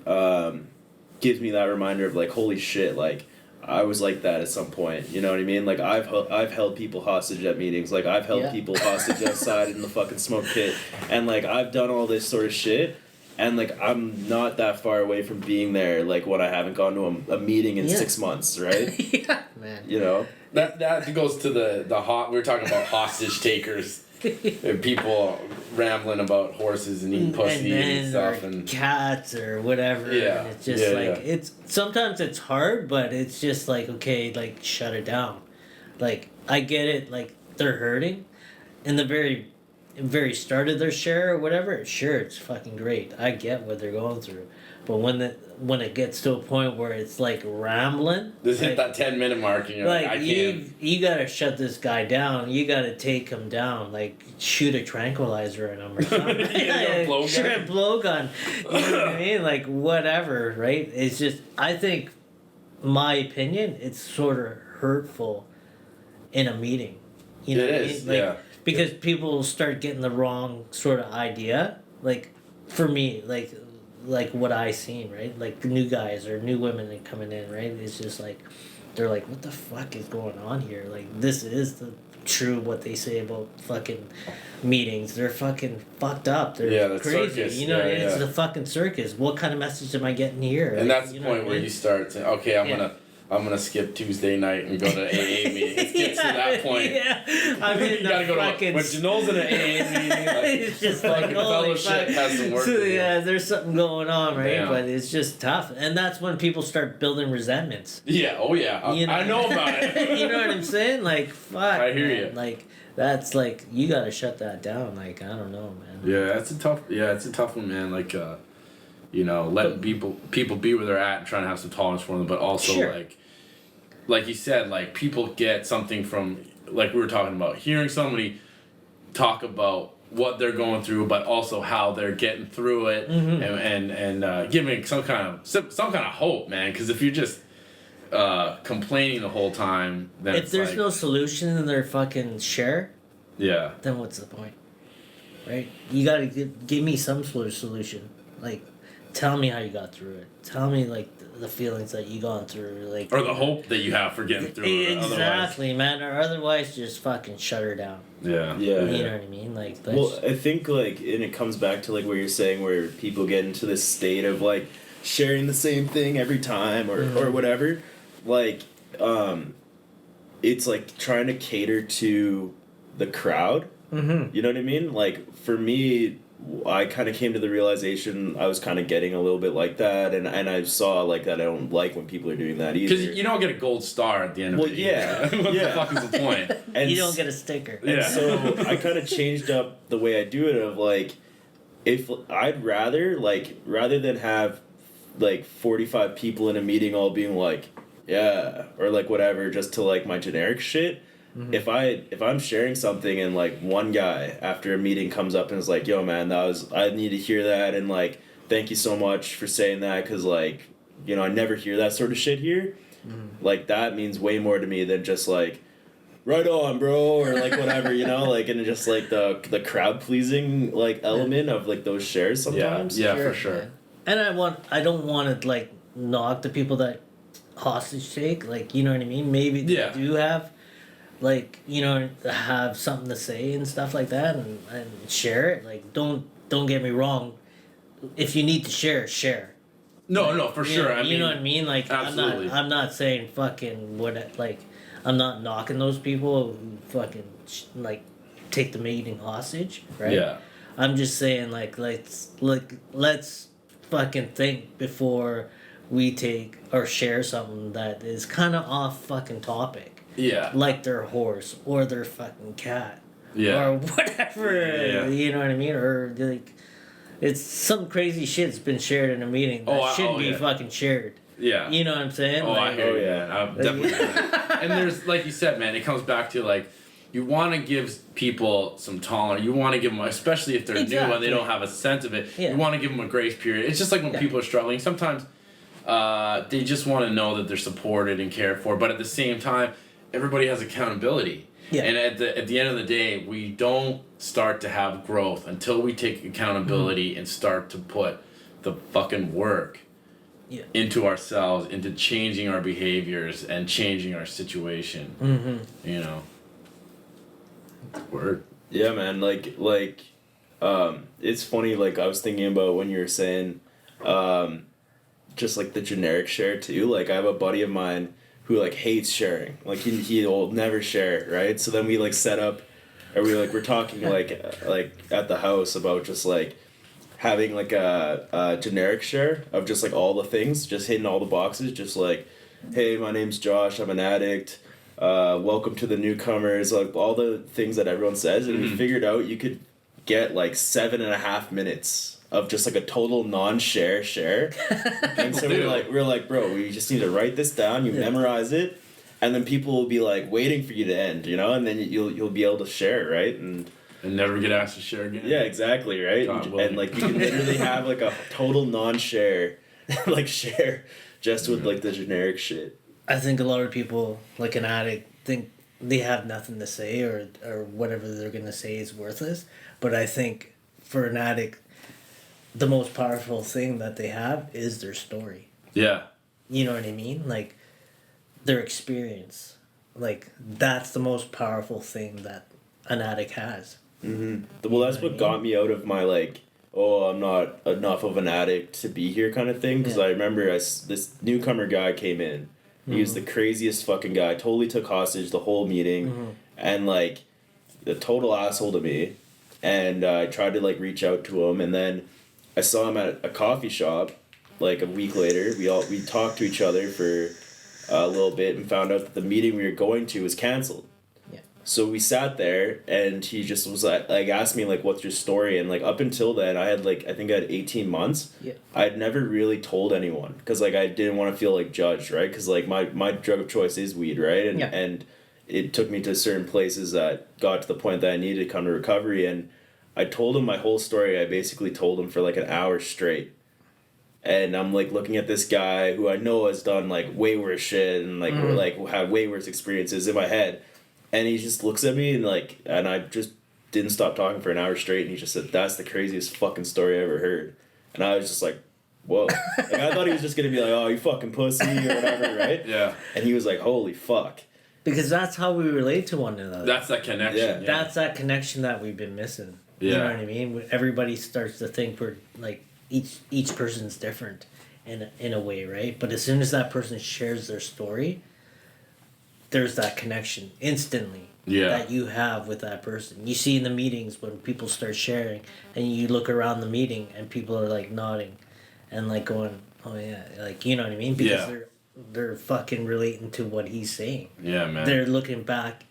gives me that reminder of, like, holy shit, like, I was like that at some point, you know what I mean? Like, I've held people hostage at meetings, like, I've held people hostage outside in the fucking smoke pit, and, like, I've done all this sort of shit, and, like, I'm not that far away from being there, like, when I haven't gone to a meeting in 6 months, right? Yeah, man. You know? That goes to the we were talking about hostage takers. And people rambling about horses and eating pussy and stuff, and cats or whatever. Yeah, and it's just it's sometimes it's hard, but it's just like, okay, like, shut it down. Like, I get it, like, they're hurting in the very start of their share or whatever. Sure, it's fucking great. I get what they're going through, but when it gets to a point where it's like rambling, just like, hit that 10-minute mark and you're like, I can't. You gotta shut this guy down. You gotta take him down. Like, shoot a tranquilizer at him or something. Shoot a blowgun. You know what I mean? Like, whatever, right? It's just, I think, my opinion, it's sort of hurtful in a meeting. You know it what is, I mean? Like, yeah. Because people will start getting the wrong sort of idea. Like, for me, like what I seen, right? Like, new guys or new women that coming in, right? It's just like, they're like, what the fuck is going on here? Like, this is the true what they say about fucking meetings. They're fucking fucked up. They're crazy. Circus. You know, it's the fucking circus. What kind of message am I getting here? And like, that's the point where you start saying, okay, I'm gonna skip Tuesday night and go to an AA meeting. It gets to that point. Yeah, I mean, you gotta go to when Jonolle's in an AA meeting. Like, it's just like fellowship has some work. So, there's something going on, right? Yeah. But it's just tough, and that's when people start building resentments. Yeah. Oh yeah. You know? I know about it. You know what I'm saying? Like, fuck. I hear man. you. Like, that's like, you gotta shut that down. Like, I don't know, man. Yeah, it's a tough one, man. Like, you know, letting people be where they're at and trying to have some tolerance for them, but also like you said, like, people get something from, like we were talking about, hearing somebody talk about what they're going through, but also how they're getting through it, and giving some kind of hope, man. Because if you're just complaining the whole time, then if there's no solution in their fucking share, then what's the point, right? You gotta give me some sort of solution. Like, tell me how you got through it. Tell me, like, the feelings that you gone through, like, or the hope that you have for getting through it. Exactly, man. Or otherwise, just fucking shut her down. Yeah. You know what I mean? Like, well, I think, like, and it comes back to, like, what you're saying, where people get into this state of, like, sharing the same thing every time or whatever. Like, it's like trying to cater to the crowd. You know what I mean? Like, for me, I kind of came to the realization I was kind of getting a little bit like that, and I saw, like, that I don't like when people are doing that either. Because you don't get a gold star at the end of it. Yeah. What the fuck is the point? And you don't get a sticker. And so I kind of changed up the way I do it of, like, if I'd rather than have, like, 45 people in a meeting all being like, yeah, or, like, whatever, just to, like, my generic shit. If I'm sharing something and, like, one guy after a meeting comes up and is like, yo, man, I need to hear that, and, like, thank you so much for saying that, because, like, you know, I never hear that sort of shit here. Like, that means way more to me than just, like, right on, bro, or, like, whatever, you know, like, and just, like, the crowd pleasing, like, element of, like, those shares sometimes. Yeah, for sure. And I don't want to, like, knock the people that hostage take, like, you know what I mean? Maybe they do have, like, you know, have something to say and stuff like that, and share it. Like, don't get me wrong. If you need to share. No, for sure. I mean, you know what I mean? Like, absolutely. I'm not saying fucking what, like, I'm not knocking those people who fucking, like, take the meeting hostage, right? Yeah. I'm just saying, like, let's fucking think before we take or share something that is kind of off fucking topic. Yeah. Like their horse or their fucking cat. Yeah. Or whatever. Yeah. You know what I mean? Or like, it's some crazy shit's been shared in a meeting that shouldn't be fucking shared. Yeah. You know what I'm saying? Oh, like, I hear you, man. I'm definitely. And there's, like you said, man, it comes back to like, you want to give people some tolerance. You want to give them, especially if they're new and they don't have a sense of it. Yeah. You want to give them a grace period. It's just like when people are struggling. Sometimes they just want to know that they're supported and cared for. But at the same time, everybody has accountability. Yeah. And at the end of the day, we don't start to have growth until we take accountability and start to put the fucking work into ourselves, into changing our behaviors and changing our situation. Mm-hmm. You know. Word. Yeah, man. Like, it's funny. Like, I was thinking about when you were saying, just like the generic share too. Like, I have a buddy of mine who like hates sharing. Like, he'll never share, right? So then we like set up, or we're talking like at the house about just like having like a generic share of just like all the things, just hitting all the boxes, just like, hey, my name's Josh. I'm an addict. Welcome to the newcomers, like all the things that everyone says, and we figured out you could get like 7.5 minutes of just like a total non-share. And so we're like, bro, we just need to write this down, you memorize it, and then people will be like waiting for you to end, you know, and then you'll be able to share, right? And never get asked to share again. Yeah, exactly, right? And like you can literally have like a total non-share, like share just with like the generic shit. I think a lot of people, like an addict, think they have nothing to say or whatever they're going to say is worthless. But I think for an addict, the most powerful thing that they have is their story. Yeah. You know what I mean? Like, their experience. Like, that's the most powerful thing that an addict has. Mm-hmm. Well, that's what got me out of my, like, oh, I'm not enough of an addict to be here kind of thing. Because I remember this newcomer guy came in. He was the craziest fucking guy. Totally took hostage the whole meeting. And, like, the total asshole to me. And I tried to, like, reach out to him. And then I saw him at a coffee shop, like, a week later. We talked to each other for a little bit and found out that the meeting we were going to was canceled. Yeah. So we sat there, and he just was, like asked me, like, what's your story? And, like, up until then, I had, like, I think I had 18 months. Yeah. I had never really told anyone. Because, like, I didn't want to feel, like, judged, right? Because, like, my drug of choice is weed, right? And it took me to certain places that got to the point that I needed to come to recovery. And I told him my whole story. I basically told him for, like, an hour straight. And I'm, like, looking at this guy who I know has done, like, way worse shit and, like, had way worse experiences in my head. And he just looks at me and I just didn't stop talking for an hour straight. And he just said, that's the craziest fucking story I ever heard. And I was just like, whoa. Like, I thought he was just going to be like, oh, you fucking pussy or whatever, right? Yeah. And he was like, holy fuck. Because that's how we relate to one another. That's that connection. Yeah. That's that connection that we've been missing. Yeah. You know what I mean? When everybody starts to think we're, like, each person's different in a way, right? But as soon as that person shares their story, there's that connection instantly that you have with that person. You see in the meetings when people start sharing and you look around the meeting and people are like nodding and like going, oh yeah, like, you know what I mean? Because they're fucking relating to what he's saying. Yeah, man. They're looking back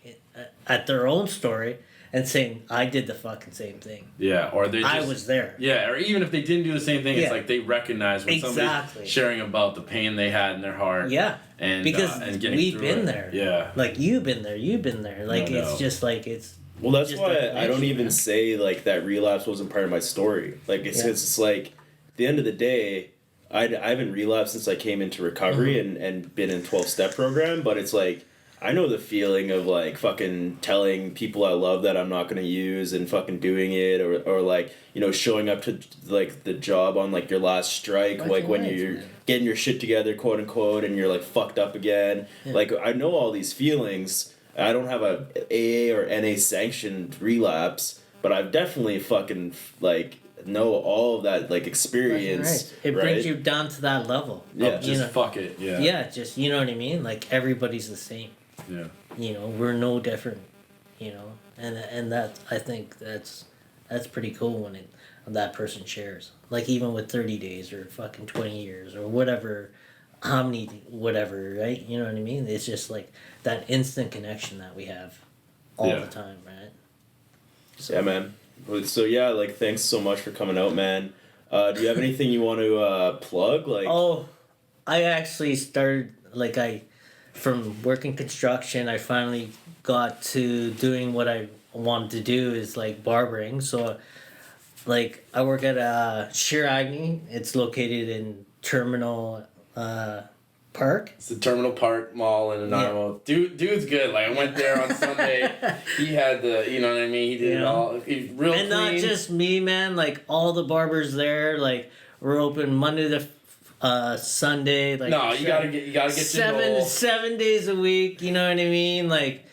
at their own story and saying, I did the fucking same thing. Yeah, or I was there. Yeah, or even if they didn't do the same thing, it's like they recognize when somebody's sharing about the pain they had in their heart. Yeah. And because and getting we've been there. Yeah. Like, you've been there. Like, it's just like, it's... Well, that's why I don't even say, like, that relapse wasn't part of my story. Like, it's like, at the end of the day, I haven't relapsed since I came into recovery and been in 12-step program, but it's like, I know the feeling of, like, fucking telling people I love that I'm not going to use and fucking doing it, or like, you know, showing up to, like, the job on, like, your last strike, like, when you're getting your shit together, quote unquote, and you're, like, fucked up again. Yeah. Like, I know all these feelings. I don't have a AA or NA sanctioned relapse, but I've definitely fucking, like, know all of that, like, experience. Right. It brings you down to that level. Yeah. Just fuck it. Yeah. Yeah, just, you know what I mean? Like, everybody's the same. Yeah. You know, we're no different. you know, and that I think that's pretty cool when that person shares. Like even with 30 days or fucking 20 years or whatever, how many whatever, right? You know what I mean? It's just like that instant connection that we have all the time, right? So, yeah, man. So yeah, like thanks so much for coming out, man. Do you have anything you want to plug? Like, oh, I actually started from working construction. I finally got to doing what I wanted to do is like barbering. So, like I work at Shear Agony. It's located in Terminal Park. It's the Terminal Park Mall in Nanaimo. Yeah. Dude's good. Like I went there on Sunday. He had you know what I mean? He did it all. He's real and clean. Not just me, man. Like all the barbers there. Like we're open Monday to Sunday. Like no, you gotta get seven days a week. You know what I mean? Like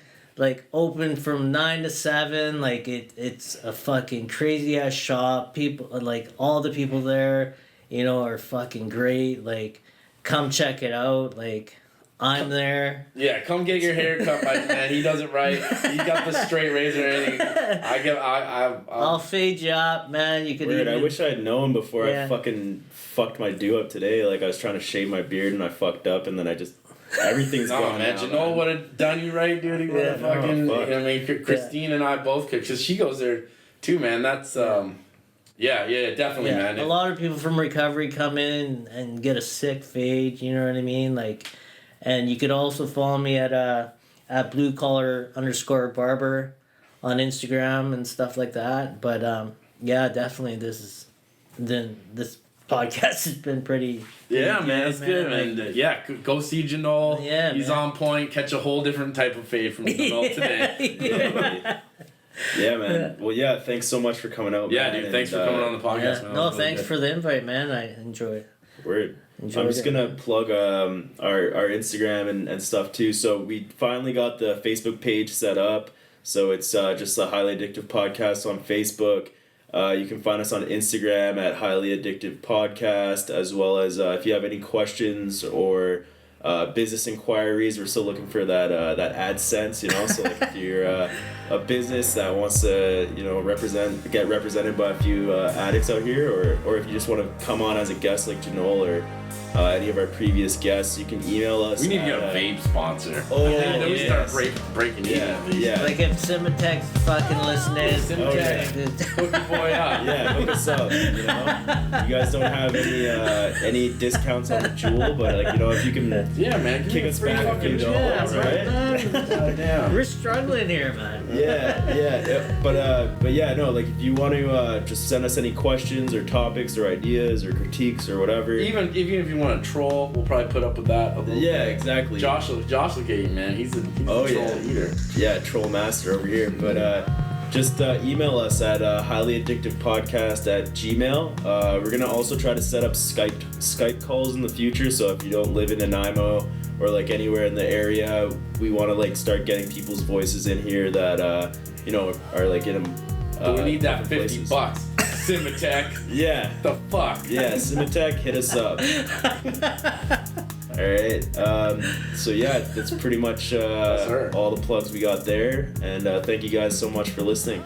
open from 9 to 7. Like it's a fucking crazy ass shop. People like all the people there, you know, are fucking great. Like. Come check it out. Like, I'm there. Yeah, come get your hair cut by man. He does it right. He got the straight razor and everything. I'll fade you up, man. You could. Weird. I wish I had known before I fucking fucked my do up today. Like I was trying to shave my beard and I fucked up and then I just everything's gone. Man, now, Jonolle would have done you right, dude. He would have fucking. I mean, Christine and I both could, because she goes there too, man. That's Yeah, definitely, man. A lot of people from recovery come in and get a sick fade, you know what I mean? Like, and you could also follow me at @bluecollar_barber on Instagram and stuff like that. But yeah, definitely this podcast has been pretty. Yeah, man, it's good. Like, and go see Jonolle. Yeah, he's on point. Catch a whole different type of fade from Jonolle today. Yeah, man. Well, yeah, thanks so much for coming out, man. Yeah, dude, thanks for coming on the podcast, man. No, thanks for the invite, man. I enjoy it. Word. I'm just going to plug our Instagram and stuff, too. So we finally got the Facebook page set up. So it's just the Highly Addictive Podcast on Facebook. You can find us on Instagram at Highly Addictive Podcast, as well as if you have any questions or... business inquiries. We're still looking for that AdSense, you know. So like if you're a business that wants to, you know, get represented by a few addicts out here, or if you just want to come on as a guest like Jonolle or any of our previous guests, you can email us. We need to get a vape sponsor. Oh, then we start breaking in. Yeah. Like if Cimatec's fucking listening, hook your boy up. Yeah, hook us up. You know, you guys don't have any discounts on the Jewel, but like, you know, if you can, man, kick us back a few dollars, right? Damn. We're struggling here, man. Yeah. But yeah, no, like if you want to just send us any questions or topics or ideas or critiques or whatever. Even if you want to troll, we'll probably put up with that a little bit. Exactly. Josh will get you, man. He's a troll eater. Yeah, troll master over here. But just email us at highlyaddictivepodcast@gmail. We're gonna also try to set up Skype calls in the future. So if you don't live in Nanaimo or like anywhere in the area, we want to like start getting people's voices in here that you know are like in a. We need that $50. Cimatec. Yeah. The fuck? Yeah, Cimatec, hit us up. Alright. So yeah, that's pretty much all the plugs we got there. And thank you guys so much for listening.